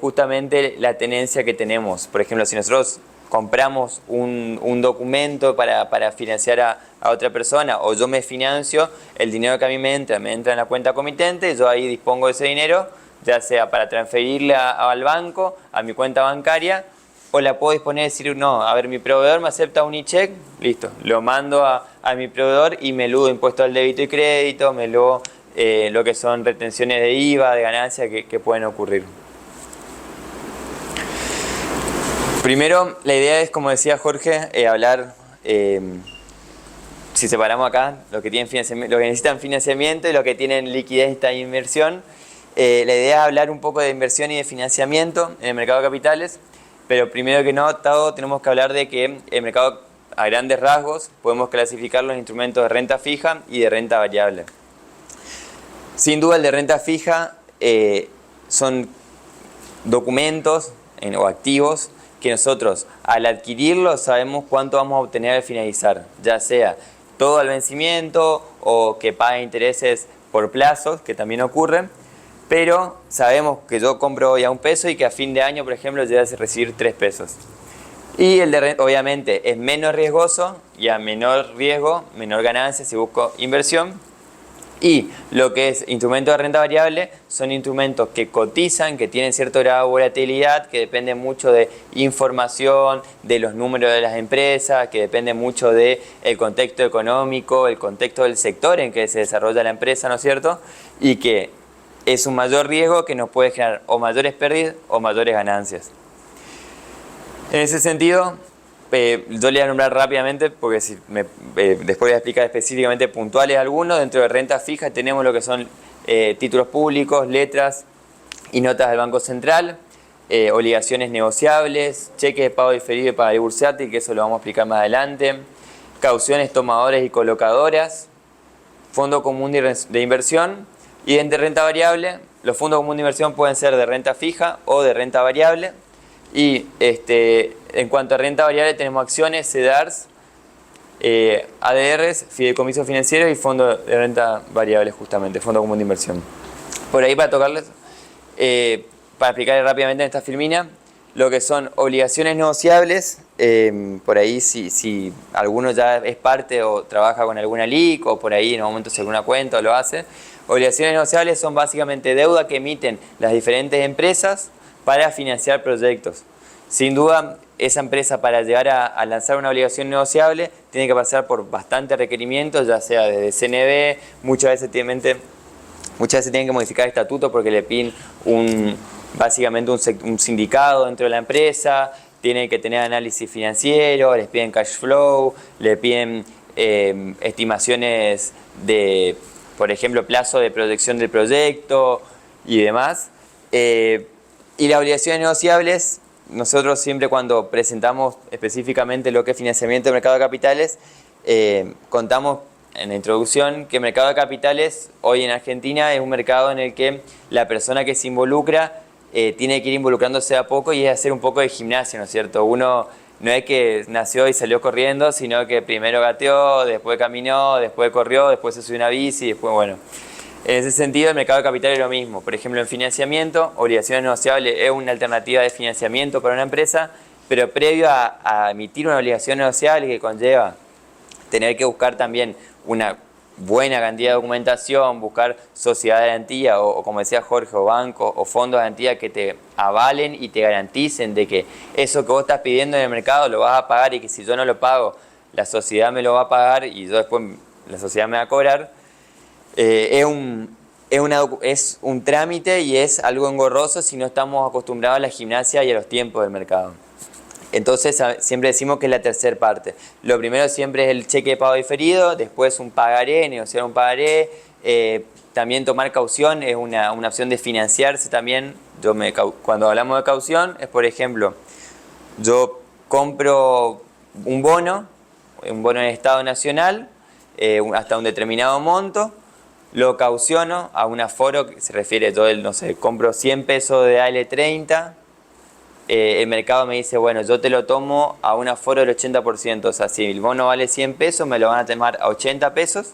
justamente la tenencia que tenemos. Por ejemplo, si nosotros compramos un documento para financiar a otra persona, o yo me financio, el dinero que a mí me entra en la cuenta comitente, yo ahí dispongo de ese dinero, ya sea para transferirle al banco, a mi cuenta bancaria, o la puedo disponer y decir, no, a ver, mi proveedor me acepta un e-check, listo, lo mando a mi proveedor y me ludo impuesto al débito y crédito, me ludo lo que son retenciones de IVA, de ganancias que pueden ocurrir. Primero, la idea es, como decía Jorge, hablar, si separamos acá, lo que necesitan financiamiento y lo que tienen liquidez esta inversión. La idea es hablar un poco de inversión y de financiamiento en el mercado de capitales, pero primero que todo tenemos que hablar de que el mercado, a grandes rasgos, podemos clasificar los instrumentos de renta fija y de renta variable. Sin duda el de renta fija son documentos o activos que nosotros al adquirirlos sabemos cuánto vamos a obtener al finalizar, ya sea todo al vencimiento o que pague intereses por plazos, que también ocurren, pero sabemos que yo compro hoy a $1 y que a fin de año, por ejemplo, llegue a recibir 3 pesos. Y el de renta, obviamente, es menos riesgoso y a menor riesgo, menor ganancia si busco inversión. Y lo que es instrumentos de renta variable son instrumentos que cotizan, que tienen cierto grado de volatilidad, que dependen mucho de información, de los números de las empresas, que dependen mucho del contexto económico, el contexto del sector en que se desarrolla la empresa, ¿no es cierto? Y que es un mayor riesgo que nos puede generar o mayores pérdidas o mayores ganancias. En ese sentido, yo le voy a nombrar rápidamente porque después voy a explicar específicamente puntuales algunos. Dentro de renta fija tenemos lo que son títulos públicos, letras y notas del Banco Central, obligaciones negociables, cheques de pago diferido y pagaré bursátil, que eso lo vamos a explicar más adelante, cauciones tomadoras y colocadoras, fondo común de inversión, y de renta variable, los fondos comunes de inversión pueden ser de renta fija o de renta variable. Y en cuanto a renta variable tenemos acciones, CEDARs, ADRs, fideicomisos financieros y fondo de renta variable, justamente, fondo común de inversión. Por ahí para tocarles, para explicarles rápidamente en esta filmina, lo que son obligaciones negociables por ahí si alguno ya es parte o trabaja con alguna LIC o por ahí en un momento se alguna cuenta o lo hace. Obligaciones negociables son básicamente deuda que emiten las diferentes empresas para financiar proyectos. Sin duda, esa empresa para llegar a lanzar una obligación negociable tiene que pasar por bastantes requerimientos, ya sea desde CNB, muchas veces tienen que modificar estatutos porque le piden básicamente un sindicado dentro de la empresa, tienen que tener análisis financiero, les piden cash flow, le piden estimaciones de, por ejemplo, plazo de proyección del proyecto y demás. Y las obligaciones negociables, nosotros siempre cuando presentamos específicamente lo que es financiamiento de mercado de capitales, contamos en la introducción que el mercado de capitales hoy en Argentina es un mercado en el que la persona que se involucra tiene que ir involucrándose a poco y es hacer un poco de gimnasia, ¿no es cierto? Uno no es que nació y salió corriendo, sino que primero gateó, después caminó, después corrió, después se subió una bici, después bueno. En ese sentido, el mercado de capital es lo mismo. Por ejemplo, en financiamiento, obligaciones negociables es una alternativa de financiamiento para una empresa, pero previo a emitir una obligación negociable que conlleva tener que buscar también una buena cantidad de documentación, buscar sociedad de garantía o como decía Jorge, o bancos o fondos de garantía que te avalen y te garanticen de que eso que vos estás pidiendo en el mercado lo vas a pagar y que si yo no lo pago, la sociedad me lo va a pagar y yo después la sociedad me va a cobrar. Es un trámite y es algo engorroso si no estamos acostumbrados a la gimnasia y a los tiempos del mercado. Entonces siempre decimos que es la tercera parte. Lo primero siempre es el cheque de pago diferido, después un pagaré, negociar un pagaré, también tomar caución es una opción de financiarse también. Cuando hablamos de caución es, por ejemplo, yo compro un bono en Estado Nacional hasta un determinado monto, lo cauciono a un aforo que se refiere, yo no sé, compro 100 pesos de AL30, el mercado me dice, bueno, yo te lo tomo a un aforo del 80%, o sea, si el bono vale 100 pesos, me lo van a tomar a 80 pesos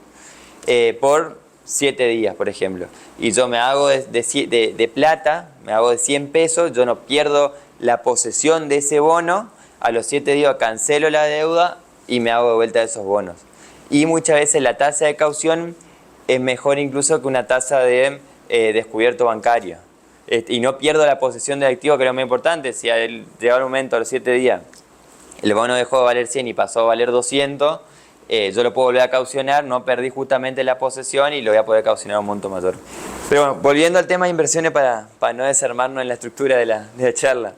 por 7 días, por ejemplo. Y yo me hago de plata, me hago de 100 pesos, yo no pierdo la posesión de ese bono, a los 7 días cancelo la deuda y me hago de vuelta de esos bonos. Y muchas veces la tasa de caución es mejor incluso que una tasa de descubierto bancario. Y no pierdo la posesión del activo, que es lo más importante. Si al llegar un momento a los 7 días el bono dejó de valer 100 y pasó a valer 200, yo lo puedo volver a caucionar, no perdí justamente la posesión y lo voy a poder caucionar a un monto mayor. Pero bueno, volviendo al tema de inversiones para no desarmarnos en la estructura de la charla.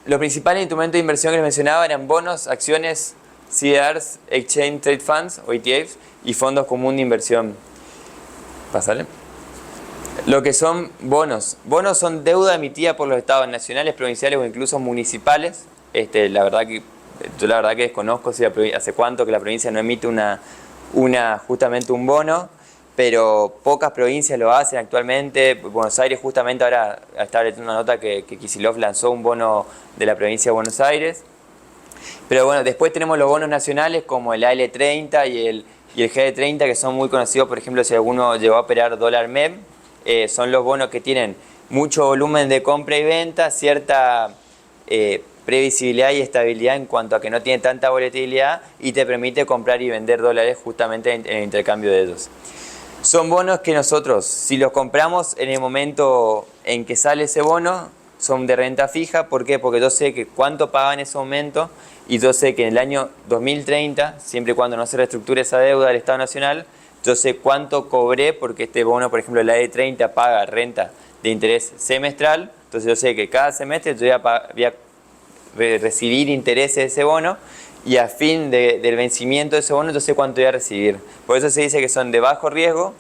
Los principales instrumentos de inversión que les mencionaba eran bonos, acciones, CDRs, Exchange Trade Funds o ETFs y fondos comunes de inversión. Pásale. Lo que son bonos. Bonos son deuda emitida por los estados nacionales, provinciales o incluso municipales. La verdad que desconozco si hace cuánto que la provincia no emite justamente un bono, pero pocas provincias lo hacen actualmente. Buenos Aires justamente ahora estaba leyendo una nota que Kicillof lanzó un bono de la provincia de Buenos Aires. Pero bueno, después tenemos los bonos nacionales como el AL30 y el GD30 que son muy conocidos, por ejemplo, si alguno llegó a operar dólar MEP. Son los bonos que tienen mucho volumen de compra y venta, cierta previsibilidad y estabilidad en cuanto a que no tiene tanta volatilidad y te permite comprar y vender dólares justamente en el intercambio de ellos. Son bonos que nosotros, si los compramos en el momento en que sale ese bono, son de renta fija. ¿Por qué? Porque yo sé que cuánto paga en ese momento y yo sé que en el año 2030, siempre y cuando no se reestructure esa deuda del Estado Nacional, yo sé cuánto cobré porque este bono, por ejemplo, la E30 paga renta de interés semestral. Entonces yo sé que cada semestre yo voy a recibir intereses de ese bono y a fin del vencimiento de ese bono yo sé cuánto voy a recibir. Por eso se dice que son de bajo riesgo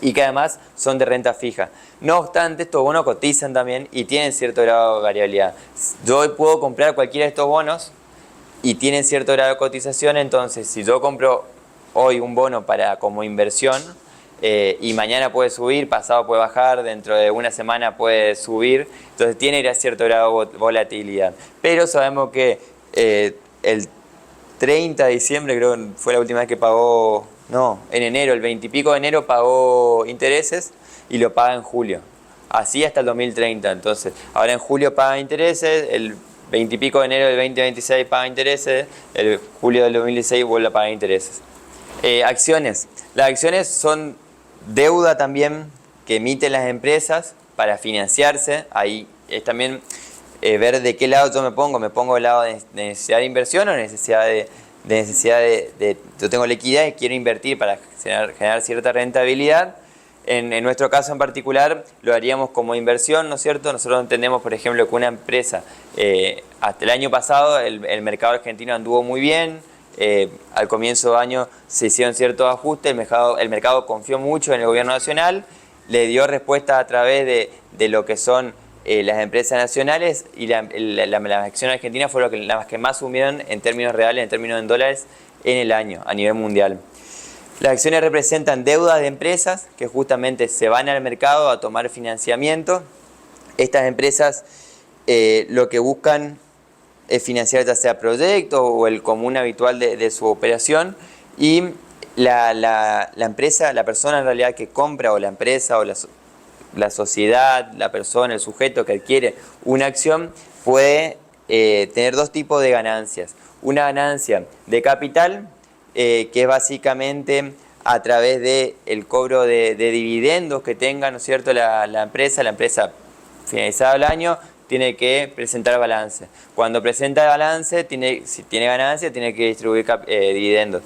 y que además son de renta fija. No obstante, estos bonos cotizan también y tienen cierto grado de variabilidad. Yo hoy puedo comprar cualquiera de estos bonos y tienen cierto grado de cotización, entonces si yo compro hoy un bono como inversión y mañana puede subir, pasado puede bajar, dentro de una semana puede subir, entonces tiene cierto grado de volatilidad. Pero sabemos que el 30 de diciembre, creo que fue la última vez que pagó, no, en enero, el 20 y pico de enero pagó intereses y lo paga en julio. Así hasta el 2030, entonces ahora en julio paga intereses, el 20 y pico de enero del 2026 paga intereses, el julio del 2016 vuelve a pagar intereses. Acciones. Las acciones son deuda también que emiten las empresas para financiarse. Ahí es también ver de qué lado yo me pongo del lado de necesidad de inversión o necesidad yo tengo liquidez y quiero invertir para generar cierta rentabilidad. En nuestro caso en particular lo haríamos como inversión, ¿no es cierto? Nosotros entendemos, por ejemplo, que una empresa, hasta el año pasado el mercado argentino anduvo muy bien, al comienzo de año se hicieron ciertos ajustes, el mercado confió mucho en el gobierno nacional, le dio respuesta a través de lo que son las empresas nacionales, y las acciones argentinas fueron las que más subieron en términos reales, en términos de dólares, en el año, a nivel mundial. Las acciones representan deudas de empresas que justamente se van al mercado a tomar financiamiento. Estas empresas lo que buscan es financiar ya sea proyectos o el común habitual de su operación, y la empresa, la persona en realidad que compra, o la empresa o la sociedad, la persona, el sujeto que adquiere una acción puede tener dos tipos de ganancias. Una ganancia de capital, que es básicamente a través del cobro de dividendos que tenga, ¿no es cierto?, la empresa finalizado el año tiene que presentar balance. Cuando presenta balance, si tiene ganancia, tiene que distribuir dividendos.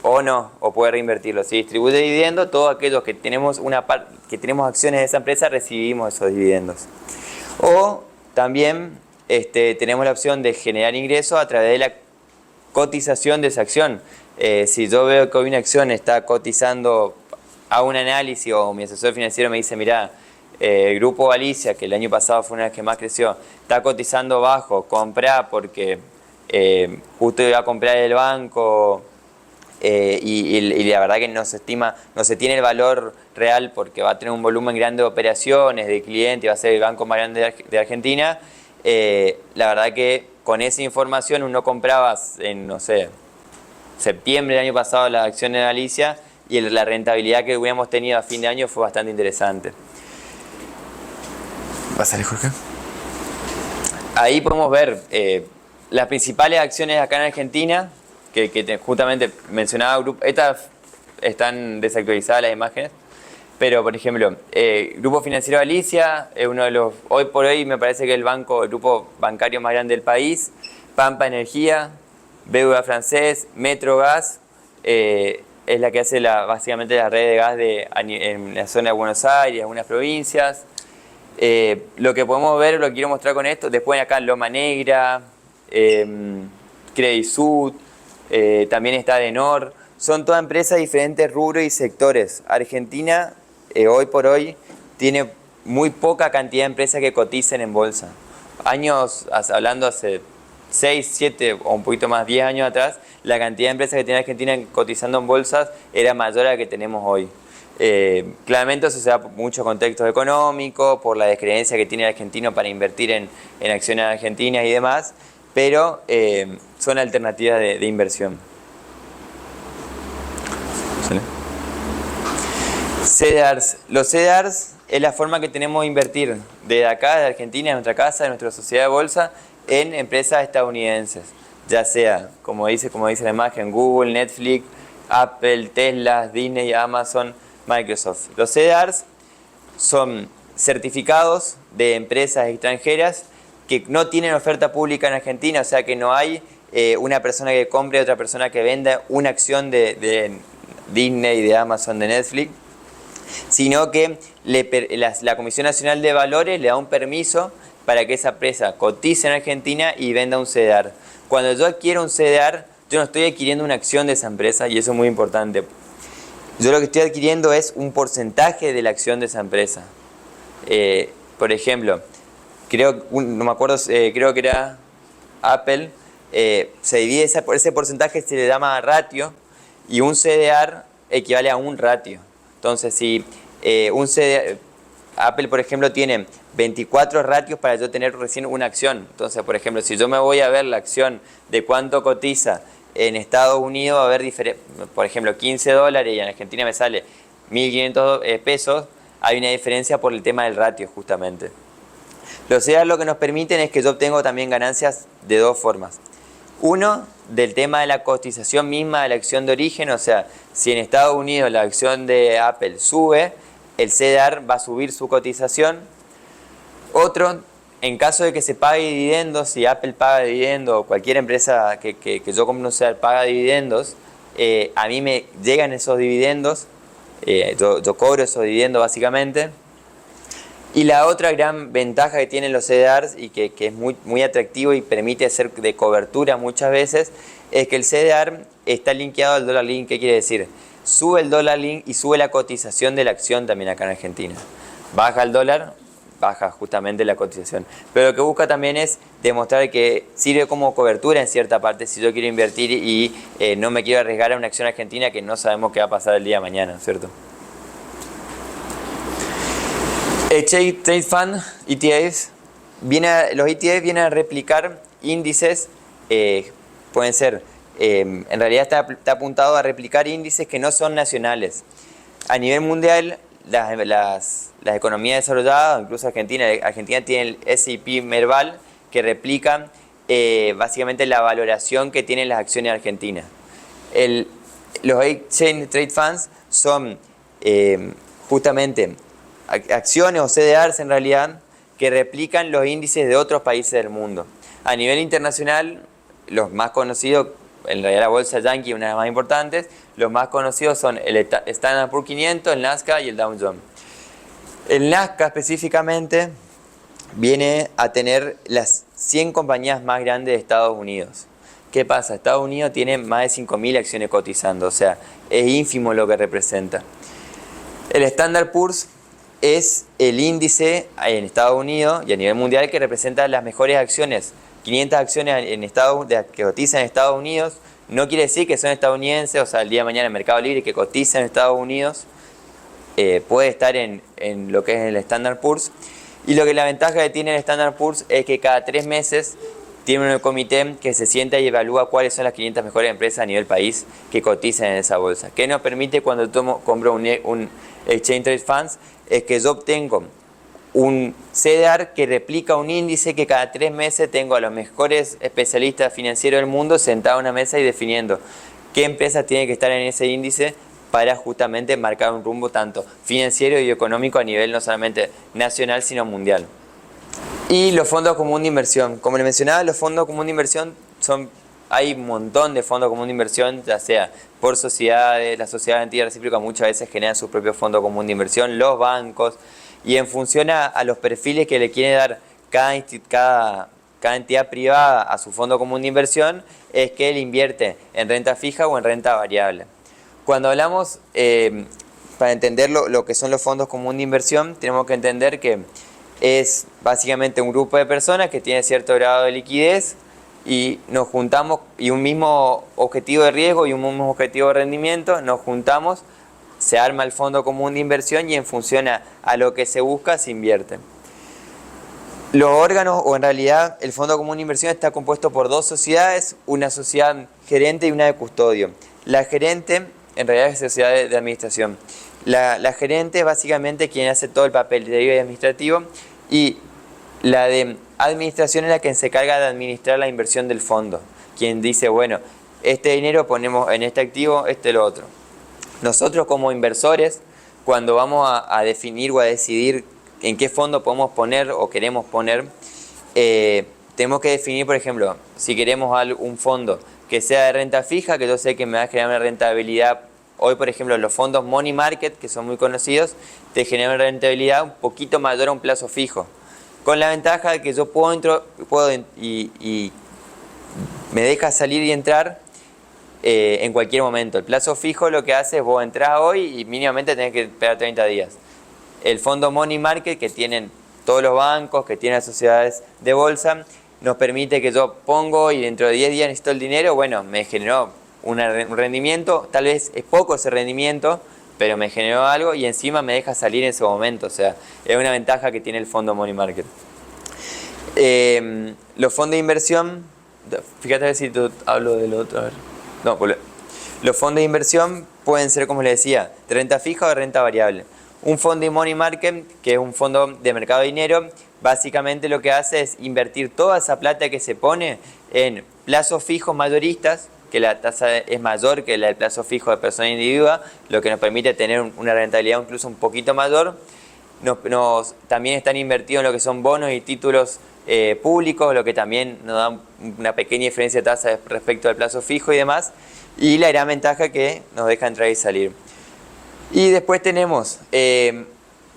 O puede reinvertirlo. Si distribuye dividendos, todos aquellos que tenemos acciones de esa empresa recibimos esos dividendos. O también tenemos la opción de generar ingresos a través de la cotización de esa acción. Si yo veo que hoy una acción está cotizando, hago un análisis, o mi asesor financiero me dice, mirá, el Grupo Galicia, que el año pasado fue una de las que más creció, está cotizando bajo, comprá porque justo iba a comprar el banco, y la verdad que no se tiene el valor real porque va a tener un volumen grande de operaciones, de clientes, va a ser el banco más grande de Argentina. La verdad que con esa información uno compraba en, no sé, septiembre del año pasado las acciones de Galicia, y la rentabilidad que hubiéramos tenido a fin de año fue bastante interesante. Pásale, Jorge. Ahí podemos ver las principales acciones acá en Argentina, que justamente mencionaba Grupo. Estas están desactualizadas las imágenes, pero por ejemplo, Grupo Financiero Galicia es uno de los, hoy por hoy me parece que el grupo bancario más grande del país. Pampa Energía, BBVA Francés, Metrogas, es la que hace básicamente la red de gas en la zona de Buenos Aires, algunas provincias. Lo que podemos ver, lo que quiero mostrar con esto, después acá Loma Negra, Credit Sud, también está Denor, son todas empresas de diferentes rubros y sectores. Argentina hoy por hoy tiene muy poca cantidad de empresas que cotizan en bolsa. Hablando hace 6, 7 o un poquito más, 10 años atrás, la cantidad de empresas que tiene Argentina cotizando en bolsas era mayor a la que tenemos hoy. Claramente eso se da por muchos contextos económicos, por la descreencia que tiene el argentino para invertir en acciones argentinas y demás, pero son alternativas de inversión. CEDARs. Los CEDARs es la forma que tenemos de invertir desde acá, de Argentina, de nuestra casa, de nuestra sociedad de bolsa, en empresas estadounidenses, ya sea, como dice la imagen, Google, Netflix, Apple, Tesla, Disney, Amazon, Microsoft. Los CEDARs son certificados de empresas extranjeras que no tienen oferta pública en Argentina, o sea que no hay una persona que compre, otra persona que venda una acción de Disney, de Amazon, de Netflix, sino que la Comisión Nacional de Valores le da un permiso para que esa empresa cotice en Argentina y venda un CEDAR. Cuando yo adquiero un CEDAR, yo no estoy adquiriendo una acción de esa empresa, y eso es muy importante. Yo lo que estoy adquiriendo es un porcentaje de la acción de esa empresa. Por ejemplo, no me acuerdo, creo que era Apple, se divide ese porcentaje, se le llama ratio, y un CDR equivale a un ratio. Entonces, si Apple, por ejemplo, tiene 24 ratios para yo tener recién una acción. Entonces, por ejemplo, si yo me voy a ver la acción de cuánto cotiza en Estados Unidos, va a haber, por ejemplo, $15 y en Argentina me sale 1.500 pesos, hay una diferencia por el tema del ratio justamente. Los CDR lo que nos permiten es que yo obtengo también ganancias de dos formas. Uno, del tema de la cotización misma de la acción de origen, o sea, si en Estados Unidos la acción de Apple sube, el CDR va a subir su cotización. Otro, en caso de que se pague dividendos, si Apple paga dividendos o cualquier empresa que yo compre un CDR paga dividendos, a mí me llegan esos dividendos, yo cobro esos dividendos básicamente. Y la otra gran ventaja que tienen los CDRs y que es muy atractivo y permite hacer de cobertura muchas veces, es que el CDR está linkeado al dólar link. ¿Qué quiere decir? Sube el dólar link y sube la cotización de la acción también acá en Argentina. Baja el dólar, baja justamente la cotización. Pero lo que busca también es demostrar que sirve como cobertura en cierta parte si yo quiero invertir y no me quiero arriesgar a una acción argentina que no sabemos qué va a pasar el día de mañana, ¿cierto? Exchange Trade Fund, ETFs, los ETFs vienen a replicar índices, pueden ser, en realidad está apuntado a replicar índices que no son nacionales. A nivel mundial, las economías desarrolladas, incluso Argentina tiene el S&P Merval, que replica básicamente la valoración que tienen las acciones argentinas. Los Exchange Trade Funds son justamente acciones o CDRs en realidad que replican los índices de otros países del mundo. A nivel internacional, los más conocidos, en realidad la bolsa yankee, una de las más importantes, los más conocidos son el Standard Poor's 500, el Nasdaq y el Dow Jones. El Nasdaq específicamente viene a tener las 100 compañías más grandes de Estados Unidos. ¿Qué pasa? Estados Unidos tiene más de 5.000 acciones cotizando, o sea, es ínfimo lo que representa. El Standard Poor's es el índice en Estados Unidos y a nivel mundial que representa las mejores acciones. 500 acciones que cotizan en Estados Unidos, no quiere decir que son estadounidenses, o sea, el día de mañana el Mercado Libre que cotiza en Estados Unidos puede estar en lo que es el Standard Poor's. Y lo que la ventaja que tiene el Standard Poor's es que cada 3 meses tiene un comité que se sienta y evalúa cuáles son las 500 mejores empresas a nivel país que cotizan en esa bolsa. ¿Qué nos permite cuando compro un Exchange Trade Funds? Es que yo obtengo un CDR que replica un índice que cada 3 meses tengo a los mejores especialistas financieros del mundo sentados en una mesa y definiendo qué empresas tienen que estar en ese índice para justamente marcar un rumbo tanto financiero y económico a nivel no solamente nacional sino mundial. Y los fondos comunes de inversión. Como les mencionaba, los fondos comunes de inversión hay un montón de fondos comunes de inversión, ya sea por sociedades, la sociedad de garantía recíproca muchas veces generan sus propios fondos comunes de inversión, los bancos, y en función a los perfiles que le quiere dar cada entidad privada a su fondo común de inversión, es que él invierte en renta fija o en renta variable. Cuando hablamos, para entender lo que son los fondos comunes de inversión, tenemos que entender que es básicamente un grupo de personas que tiene cierto grado de liquidez y nos juntamos, y un mismo objetivo de riesgo y un mismo objetivo de rendimiento, nos juntamos, se arma el fondo común de inversión y en función a lo que se busca se invierte. Los órganos, o en realidad el fondo común de inversión está compuesto por 2 sociedades, una sociedad gerente y una de custodio. La gerente en realidad es sociedad de administración. La gerente es básicamente quien hace todo el papel de administrativo y la de administración es la que se encarga de administrar la inversión del fondo. Quien dice, bueno, este dinero ponemos en este activo, lo otro. Nosotros como inversores, cuando vamos a definir o a decidir en qué fondo podemos poner o queremos poner, tenemos que definir, por ejemplo, si queremos un fondo que sea de renta fija, que yo sé que me va a generar una rentabilidad. Hoy, por ejemplo, los fondos Money Market, que son muy conocidos, te generan una rentabilidad un poquito mayor a un plazo fijo. Con la ventaja de que yo puedo y me deja salir y entrar en cualquier momento. El plazo fijo lo que hace es vos entras hoy y mínimamente tenés que esperar 30 días. El fondo Money Market, que tienen todos los bancos, que tienen las sociedades de bolsa, nos permite que yo pongo y dentro de 10 días necesito el dinero. Bueno, me generó un rendimiento, tal vez es poco ese rendimiento, pero me generó algo y encima me deja salir en ese momento. O sea, es una ventaja que tiene el fondo Money Market. Los fondos de inversión, fíjate a ver si hablo del otro, a ver. No, los fondos de inversión pueden ser, como les decía, de renta fija o de renta variable. Un fondo de money market, que es un fondo de mercado de dinero, básicamente lo que hace es invertir toda esa plata que se pone en plazos fijos mayoristas, que la tasa es mayor que la del plazo fijo de persona individua, lo que nos permite tener una rentabilidad incluso un poquito mayor. También están invertidos en lo que son bonos y títulos públicos, lo que también nos da una pequeña diferencia de tasa respecto al plazo fijo y demás. Y la gran ventaja que nos deja entrar y salir. Y después tenemos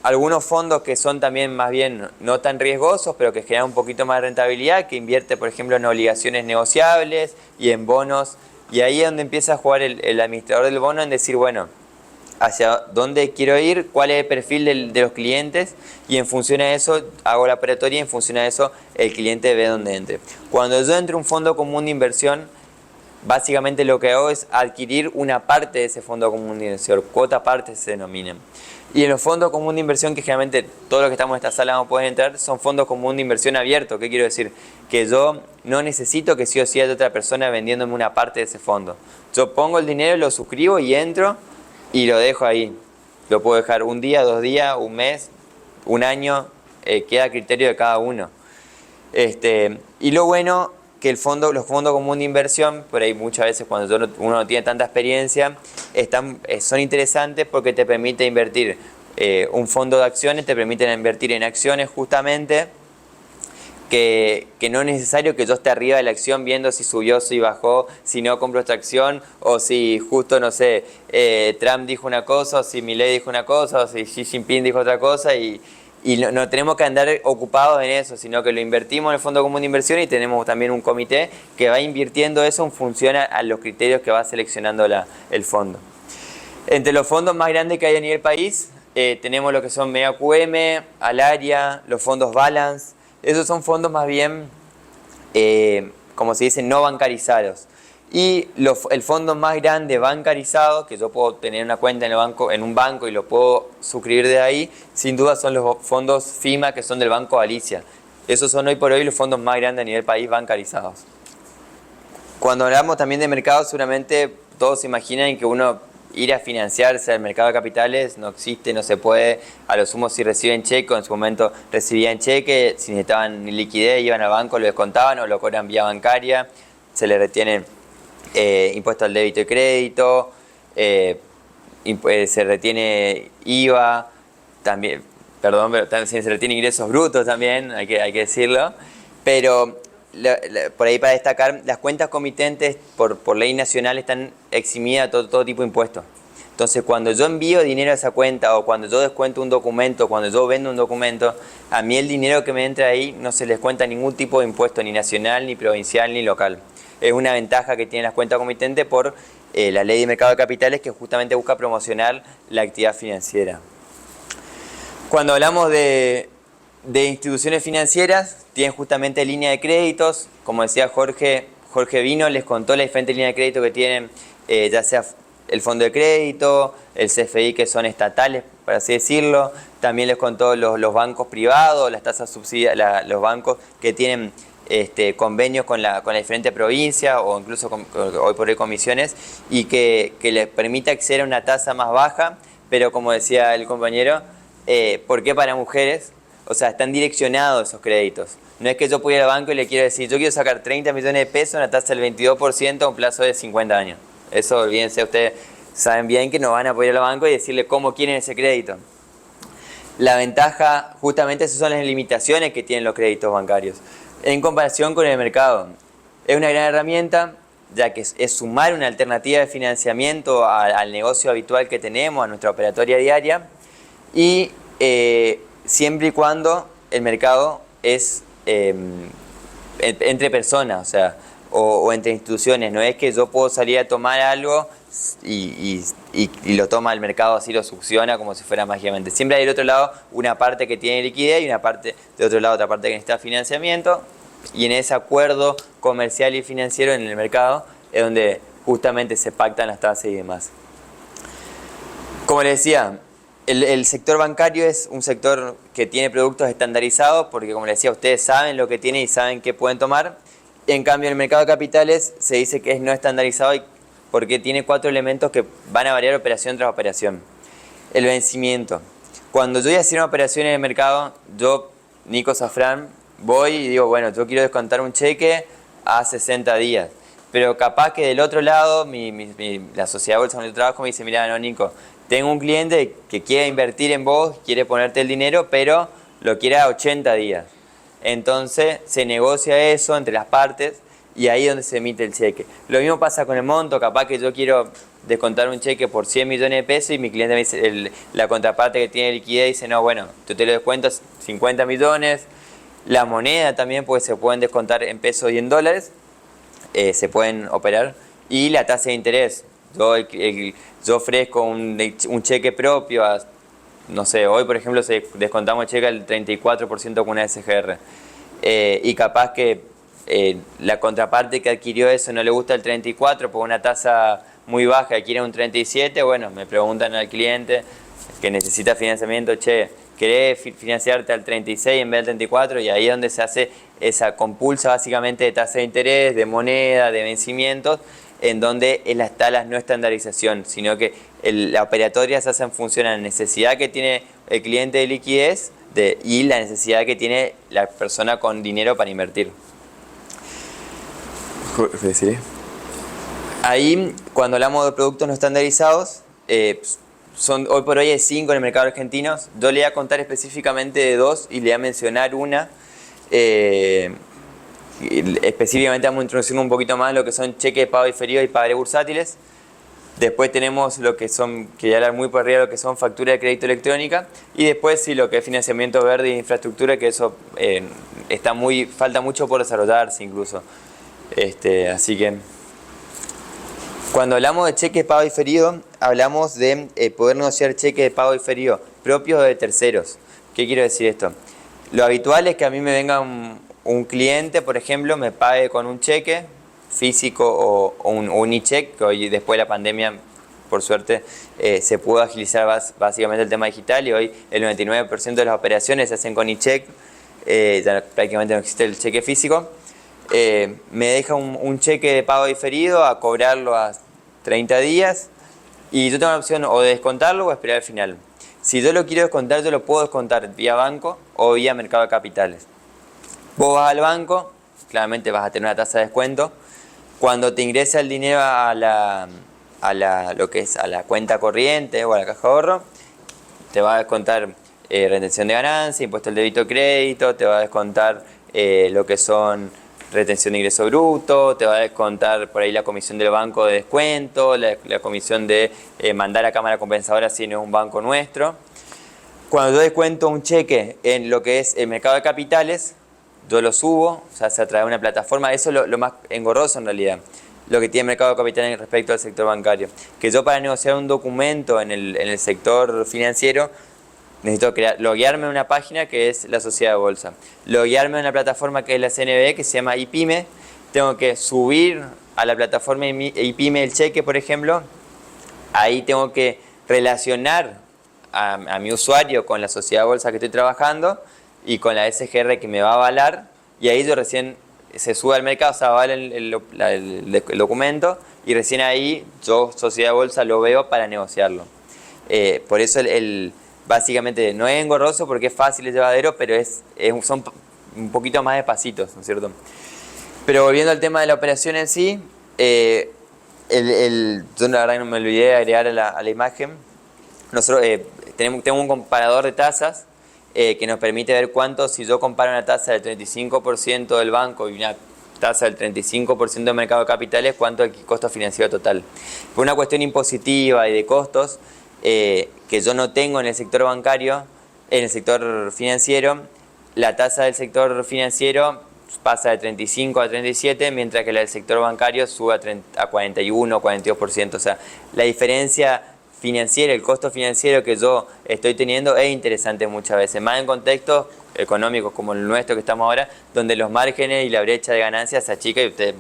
algunos fondos que son también más bien no tan riesgosos, pero que generan un poquito más de rentabilidad, que invierte, por ejemplo, en obligaciones negociables y en bonos. Y ahí es donde empieza a jugar el administrador del bono en decir, bueno, hacia dónde quiero ir, cuál es el perfil de los clientes, y en función a eso hago la operatoria y en función a eso el cliente ve dónde entre. Cuando yo entro a un fondo común de inversión, básicamente lo que hago es adquirir una parte de ese fondo común de inversión, cuota parte se denominan. Y en los fondos comunes de inversión, que generalmente todos los que estamos en esta sala vamos a poder entrar, son fondos comunes de inversión abiertos. ¿Qué quiero decir? Que yo no necesito que sí o sí haya otra persona vendiéndome una parte de ese fondo. Yo pongo el dinero, lo suscribo y entro y lo dejo ahí. Lo puedo dejar un día, 2 días, un mes, un año, queda a criterio de cada uno. Y lo bueno que los fondos comunes de inversión, por ahí muchas veces cuando uno no tiene tanta experiencia, son interesantes porque te permite invertir. Un fondo de acciones te permite invertir en acciones justamente, que no es necesario que yo esté arriba de la acción viendo si subió, si bajó, si no compro esta acción, o si justo, no sé, Trump dijo una cosa, o si Milei dijo una cosa, o si Xi Jinping dijo otra cosa, y no tenemos que andar ocupados en eso, sino que lo invertimos en el Fondo Común de Inversión y tenemos también un comité que va invirtiendo eso en función a los criterios que va seleccionando el fondo. Entre los fondos más grandes que hay a nivel país, tenemos lo que son MEA-QM, Alaria, los fondos Balance. Esos son fondos más bien, como se dice, no bancarizados. Y el fondo más grande bancarizado, que yo puedo tener una cuenta en un banco y lo puedo suscribir de ahí, sin duda son los fondos FIMA, que son del Banco Galicia. Esos son hoy por hoy los fondos más grandes a nivel país bancarizados. Cuando hablamos también de mercado, seguramente todos se imaginan que uno ir a financiarse al mercado de capitales no existe, no se puede. A lo sumo si reciben cheque, o en su momento recibían cheque, si necesitaban liquidez iban al banco, lo descontaban o lo cobran vía bancaria, se le retienen impuesto al débito y crédito, se retiene IVA, también, perdón, pero también se retiene ingresos brutos también, hay que decirlo, pero por ahí para destacar, las cuentas comitentes por ley nacional están eximidas de todo tipo de impuestos. Entonces, cuando yo envío dinero a esa cuenta, o cuando yo descuento un documento, cuando yo vendo un documento, a mí el dinero que me entra ahí no se les cuenta ningún tipo de impuesto, ni nacional, ni provincial, ni local. Es una ventaja que tienen las cuentas comitentes por la ley de mercado de capitales, que justamente busca promocionar la actividad financiera. Cuando hablamos de instituciones financieras, tienen justamente línea de créditos. Como decía Jorge vino, les contó las diferentes líneas de crédito que tienen, ya sea el fondo de crédito, el CFI, que son estatales, por así decirlo. También les contó los bancos privados, las tasas subsidiadas, los bancos que tienen convenios con la diferente provincia, o incluso hoy por hoy comisiones, y que les permite acceder a una tasa más baja, pero como decía el compañero, ¿por qué para mujeres? O sea, están direccionados esos créditos. No es que yo pueda ir al banco y le quiero decir, yo quiero sacar 30 millones de pesos a una tasa del 22% a un plazo de 50 años. Eso, olvídense, ustedes saben bien que no van a poder ir al banco y decirle cómo quieren ese crédito. La ventaja, justamente esas son las limitaciones que tienen los créditos bancarios en comparación con el mercado. Es una gran herramienta, ya que es sumar una alternativa de financiamiento al negocio habitual que tenemos, a nuestra operatoria diaria, y siempre y cuando el mercado es entre personas, o sea, o entre instituciones. No es que yo puedo salir a tomar algo y lo toma el mercado, así lo succiona como si fuera mágicamente. Siempre hay del otro lado una parte que tiene liquidez y una parte de otro lado, otra parte que necesita financiamiento, y en ese acuerdo comercial y financiero en el mercado es donde justamente se pactan las tasas y demás. Como les decía, el sector bancario es un sector que tiene productos estandarizados, porque como les decía, ustedes saben lo que tienen y saben qué pueden tomar. En cambio, en el mercado de capitales se dice que es no estandarizado porque tiene 4 elementos que van a variar operación tras operación. El vencimiento. Cuando yo voy a hacer una operación en el mercado, yo, Nico Safran, voy y digo, bueno, yo quiero descontar un cheque a 60 días. Pero capaz que del otro lado, la sociedad de bolsa donde yo trabajo me dice, mira, no, Nico, tengo un cliente que quiere invertir en vos, quiere ponerte el dinero, pero lo quiere a 80 días. Entonces se negocia eso entre las partes y ahí es donde se emite el cheque. Lo mismo pasa con el monto, capaz que yo quiero descontar un cheque por 100 millones de pesos y mi cliente me dice, la contraparte que tiene liquidez dice, no, bueno, yo te lo descuento 50 millones. La moneda también, pues se pueden descontar en pesos y en dólares, se pueden operar. Y la tasa de interés, yo ofrezco un cheque propio a, no sé, hoy por ejemplo descontamos cheque al 34% con una SGR. Y capaz que la contraparte que adquirió eso no le gusta el 34 por una tasa muy baja, adquiere un 37, bueno, me preguntan al cliente que necesita financiamiento, che, ¿querés financiarte al 36 en vez del 34? Y ahí es donde se hace esa compulsa básicamente de tasa de interés, de moneda, de vencimientos, en donde está la no estandarización, sino que la operatoria se hace en función a la necesidad que tiene el cliente de liquidez y la necesidad que tiene la persona con dinero para invertir. ¿Sí? Ahí, cuando hablamos de productos no estandarizados, hoy por hoy hay 5 en el mercado argentino. Yo le voy a contar específicamente de 2 y le voy a mencionar una. Específicamente vamos a introducir un poquito más lo que son cheques de pago diferido y pagarés bursátiles. Después tenemos lo que son, que ya hablar muy por arriba, lo que son facturas de crédito electrónica. Y después sí, lo que es financiamiento verde e infraestructura, que eso falta mucho por desarrollarse incluso. Así que cuando hablamos de cheques de pago diferido, hablamos de poder negociar cheques de pago diferido propios de terceros. ¿Qué quiero decir esto? Lo habitual es que a mí me venga un cliente, por ejemplo, me pague con un cheque físico o un e-check, que hoy después de la pandemia, por suerte, se pudo agilizar básicamente el tema digital y hoy el 99% de las operaciones se hacen con e-check, ya prácticamente no existe el cheque físico. Me deja un cheque de pago diferido a cobrarlo a 30 días y yo tengo la opción o de descontarlo o esperar al final. Si yo lo quiero descontar, yo lo puedo descontar vía banco o vía mercado de capitales. Vos vas al banco, claramente vas a tener una tasa de descuento. Cuando te ingresa el dinero a la cuenta corriente o a la caja de ahorro, te va a descontar retención de ganancia, impuesto al débito crédito, te va a descontar lo que son retención de ingreso bruto, te va a descontar por ahí la comisión del banco de descuento, la comisión de mandar a cámara compensadora si no es un banco nuestro. Cuando yo descuento un cheque en lo que es el mercado de capitales, yo lo subo, o sea, se atrae una plataforma, eso es lo más engorroso en realidad, lo que tiene el mercado de capitales respecto al sector bancario. Que yo para negociar un documento en el sector financiero, necesito loguearme en una página que es la sociedad de bolsa, loguearme en una plataforma que es la CNB, que se llama IPYME, tengo que subir a la plataforma IPYME el cheque, por ejemplo, ahí tengo que relacionar a mi usuario con la sociedad de bolsa que estoy trabajando y con la SGR que me va a avalar, y ahí yo recién se sube al mercado, se avala el documento y recién ahí yo, sociedad de bolsa, lo veo para negociarlo. Por eso básicamente no es engorroso porque es fácil, es llevadero, pero son un poquito más de pasitos, ¿no es cierto? Pero volviendo al tema de la operación en sí, yo la verdad que no me olvidé de agregar a la imagen. Nosotros tengo un comparador de tasas que nos permite ver cuánto, si yo comparo una tasa del 35% del banco y una tasa del 35% del mercado de capitales, cuánto es el costo financiero total. Por una cuestión impositiva y de costos, que yo no tengo en el sector bancario, en el sector financiero, la tasa del sector financiero pasa de 35 a 37, mientras que la del sector bancario sube a 41 o 42%. O sea, la diferencia financiera, el costo financiero que yo estoy teniendo es interesante muchas veces, más en contextos económicos como el nuestro que estamos ahora, donde los márgenes y la brecha de ganancias se achica, y ustedes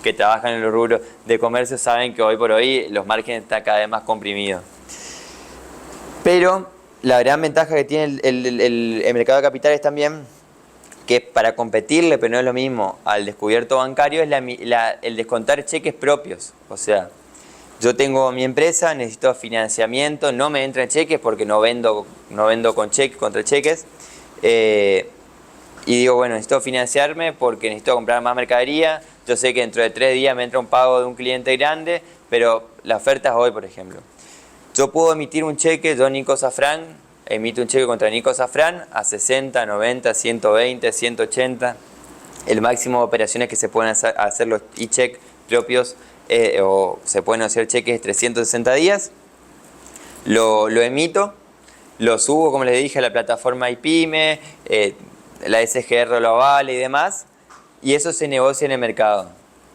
que trabajan en los rubros de comercio saben que hoy por hoy los márgenes están cada vez más comprimidos. Pero la gran ventaja que tiene el mercado de capitales también, que para competirle, pero no es lo mismo al descubierto bancario, es el descontar cheques propios. O sea, yo tengo mi empresa, necesito financiamiento, no me entran cheques porque no vendo con cheques, contra cheques. Y digo, bueno, necesito financiarme porque necesito comprar más mercadería. Yo sé que dentro de 3 días me entra un pago de un cliente grande, pero la oferta es hoy, por ejemplo. Yo puedo emitir un cheque, yo Nico Safran, emito un cheque contra Nico Safran a 60, 90, 120, 180. El máximo de operaciones que se pueden hacer los e-check propios o se pueden hacer cheques 360 días. Lo emito, lo subo, como les dije, a la plataforma IPYME, la SGR lo avala y demás, y eso se negocia en el mercado.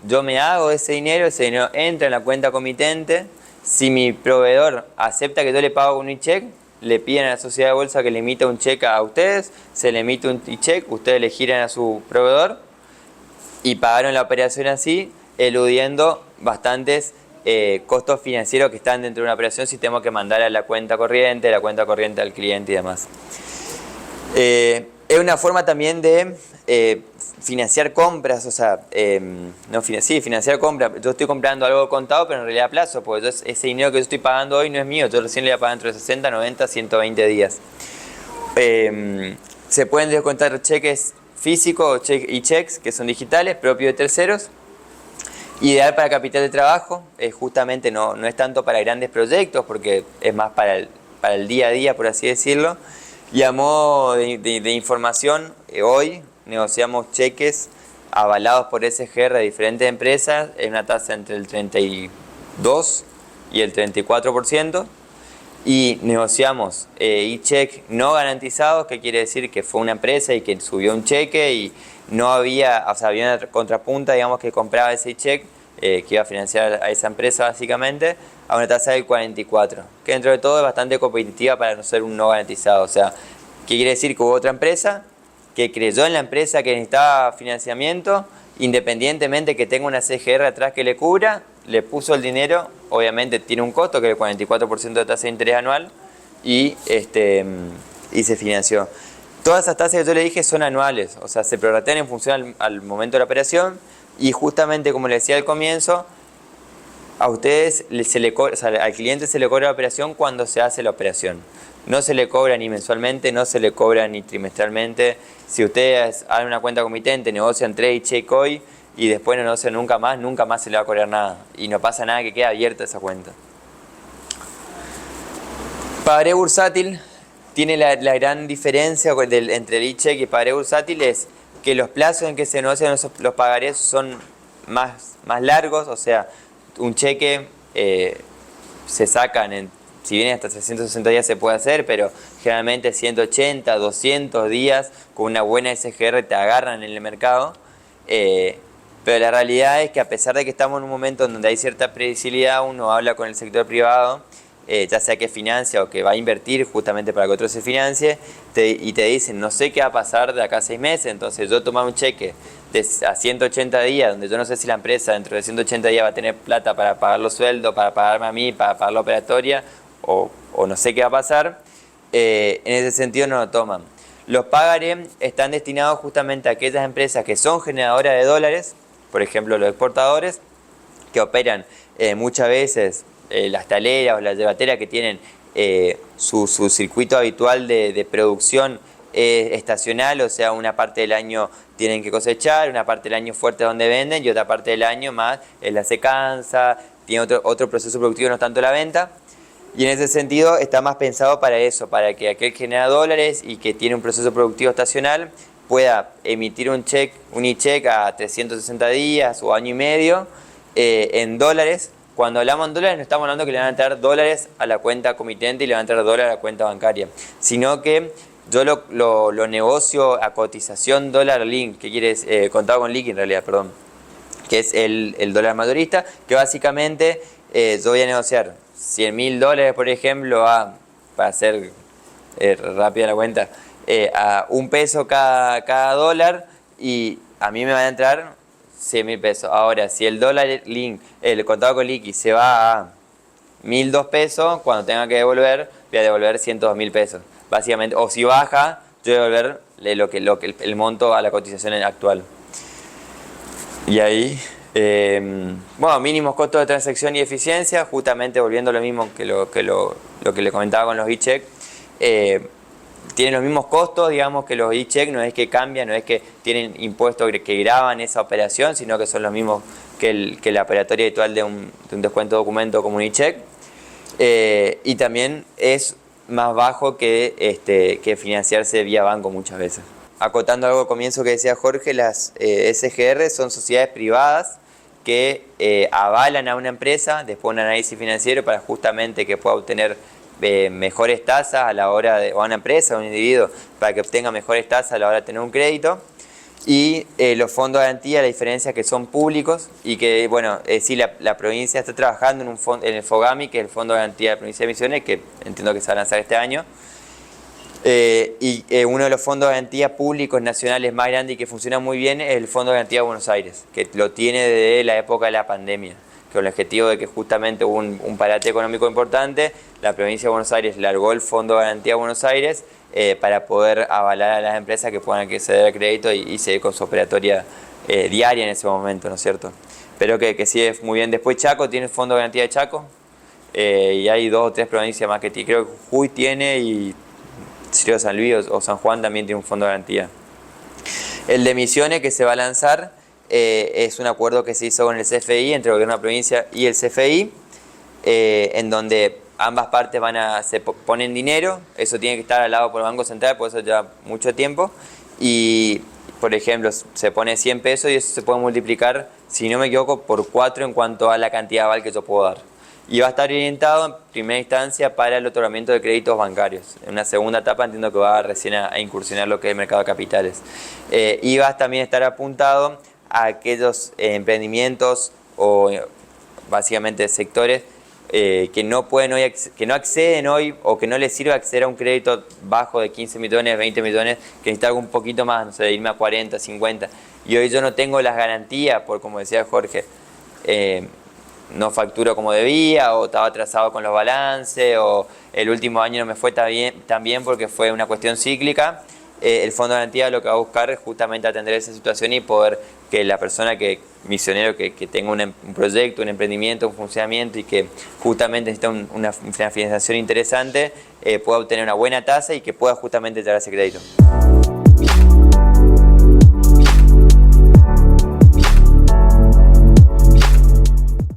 Yo me hago ese dinero entra en la cuenta comitente. Si mi proveedor acepta que yo le pago un e-check, le piden a la sociedad de bolsa que le emita un cheque a ustedes, se le emite un e-check, ustedes le giran a su proveedor y pagaron la operación así, eludiendo bastantes costos financieros que están dentro de una operación si tengo que mandar a la cuenta corriente al cliente y demás. Es una forma también de financiar compras, o sea, financiar compras. Yo estoy comprando algo contado, pero en realidad a plazo, porque ese dinero que yo estoy pagando hoy no es mío, yo recién le voy a pagar dentro de 60, 90, 120 días. Se pueden descontar cheques físicos y cheques que son digitales, propios de terceros. Ideal para capital de trabajo, justamente no es tanto para grandes proyectos, porque es más para el día a día, por así decirlo. Y a modo de información, hoy negociamos cheques avalados por SGR de diferentes empresas en una tasa entre el 32 y el 34%. Y negociamos e-check no garantizados, que quiere decir que fue una empresa y que subió un cheque y no había, o sea, había una contrapunta, digamos, que compraba ese e-check, que iba a financiar a esa empresa básicamente, a una tasa del 44%, que dentro de todo es bastante competitiva para no ser un no garantizado. O sea, ¿qué quiere decir? Que hubo otra empresa que creyó en la empresa que necesitaba financiamiento, independientemente que tenga una CGR atrás que le cubra, le puso el dinero, obviamente tiene un costo que es el 44% de tasa de interés anual y se financió. Todas esas tasas que yo le dije son anuales, o sea, se prorratean en función al momento de la operación y justamente como les decía al comienzo, a ustedes al cliente se le cobra la operación cuando se hace la operación. No se le cobra ni mensualmente, no se le cobra ni trimestralmente. Si ustedes abren una cuenta comitente, negocian trade y check hoy y después no negocian nunca más se le va a cobrar nada. Y no pasa nada, que queda abierta esa cuenta. Pagaré bursátil tiene la gran diferencia entre el e-check y pagaré bursátil es que los plazos en que se negocian los pagarés son más largos, o sea, un cheque se sacan si bien hasta 360 días se puede hacer, pero generalmente 180, 200 días con una buena SGR te agarran en el mercado. Pero la realidad es que a pesar de que estamos en un momento donde hay cierta predecibilidad, uno habla con el sector privado, ya sea que financia o que va a invertir justamente para que otro se financie, y te dicen, no sé qué va a pasar de acá a 6 meses, entonces yo tomar un cheque a 180 días, donde yo no sé si la empresa dentro de 180 días va a tener plata para pagar los sueldos, para pagarme a mí, para pagar la operatoria, o no sé qué va a pasar, en ese sentido no lo toman. Los pagaré están destinados justamente a aquellas empresas que son generadoras de dólares, por ejemplo los exportadores, que operan muchas veces las taleras o las llevateras que tienen su circuito habitual de producción estacional, o sea, una parte del año tienen que cosechar, una parte del año fuerte donde venden y otra parte del año más la secanza, tiene otro proceso productivo, no tanto la venta. Y en ese sentido está más pensado para eso, para que aquel que genera dólares y que tiene un proceso productivo estacional pueda emitir un e-check a 360 días o año y medio en dólares. Cuando hablamos en dólares no estamos hablando que le van a entrar dólares a la cuenta comitente y le van a entrar dólares a la cuenta bancaria, sino que yo lo negocio a cotización dólar link, que quiere decir, contado con link en realidad, perdón, que es el dólar mayorista, que básicamente yo voy a negociar $100.000, por ejemplo, para hacer rápida la cuenta, a $1 cada dólar y a mí me van a entrar 100.000 pesos. Ahora, si el dólar link, el contado con liqui se va a 1.002 pesos, cuando tenga que devolver, voy a devolver 102.000 pesos. Básicamente, o si baja, yo voy a devolver el monto a la cotización actual. Y ahí Bueno, mínimos costos de transacción y eficiencia, justamente volviendo a lo mismo que lo que le comentaba con los e-check. Tienen los mismos costos, digamos, que los e-check, no es que cambian, no es que tienen impuestos que graban esa operación, sino que son los mismos que la operatoria habitual de un descuento de documento como un e-check. Y también es más bajo que financiarse vía banco muchas veces. Acotando algo al comienzo que decía Jorge, las SGR son sociedades privadas que avalan a una empresa después de un análisis financiero para justamente que pueda obtener mejores tasas a la hora de, o a una empresa, a un individuo, para que obtenga mejores tasas a la hora de tener un crédito. Y los fondos de garantía, la diferencia es que son públicos y que, bueno, sí, la provincia está trabajando en el FOGAMI, que es el Fondo de Garantía de la Provincia de Misiones, que entiendo que se va a lanzar este año. Uno de los fondos de garantía públicos nacionales más grandes y que funciona muy bien es el Fondo de Garantía de Buenos Aires, que lo tiene desde la época de la pandemia, con el objetivo de que justamente hubo un parate económico importante. La provincia de Buenos Aires largó el Fondo de Garantía de Buenos Aires para poder avalar a las empresas que puedan acceder al crédito y seguir con su operatoria diaria en ese momento, ¿no es cierto? Pero que sigue muy bien. Después Chaco tiene el Fondo de Garantía de Chaco y hay 2 o 3 provincias más que tiene. Creo que Jujuy tiene y San Luis o San Juan también tiene un fondo de garantía. El de Misiones que se va a lanzar es un acuerdo que se hizo con el CFI, entre el gobierno de la provincia y el CFI, en donde ambas partes se ponen dinero. Eso tiene que estar al lado por el Banco Central, por eso lleva mucho tiempo. Y, por ejemplo, se pone 100 pesos y eso se puede multiplicar, si no me equivoco, por 4 en cuanto a la cantidad de aval que yo puedo dar. Y va a estar orientado en primera instancia para el otorgamiento de créditos bancarios. En una segunda etapa entiendo que va recién a incursionar lo que es el mercado de capitales. Y va a también estar apuntado a aquellos emprendimientos o básicamente sectores que no pueden hoy, que no acceden hoy o que no les sirve acceder a un crédito bajo de 15 millones, 20 millones, que necesita algo un poquito más, no sé, irme a 40, 50. Y hoy yo no tengo las garantías, por como decía Jorge, no facturo como debía, o estaba atrasado con los balances, o el último año no me fue tan bien porque fue una cuestión cíclica. El Fondo de Garantía lo que va a buscar es justamente atender esa situación y poder que la persona misionero que tenga un proyecto, un emprendimiento, un funcionamiento y que justamente necesita una financiación interesante, pueda obtener una buena tasa y que pueda justamente llegar a ese crédito.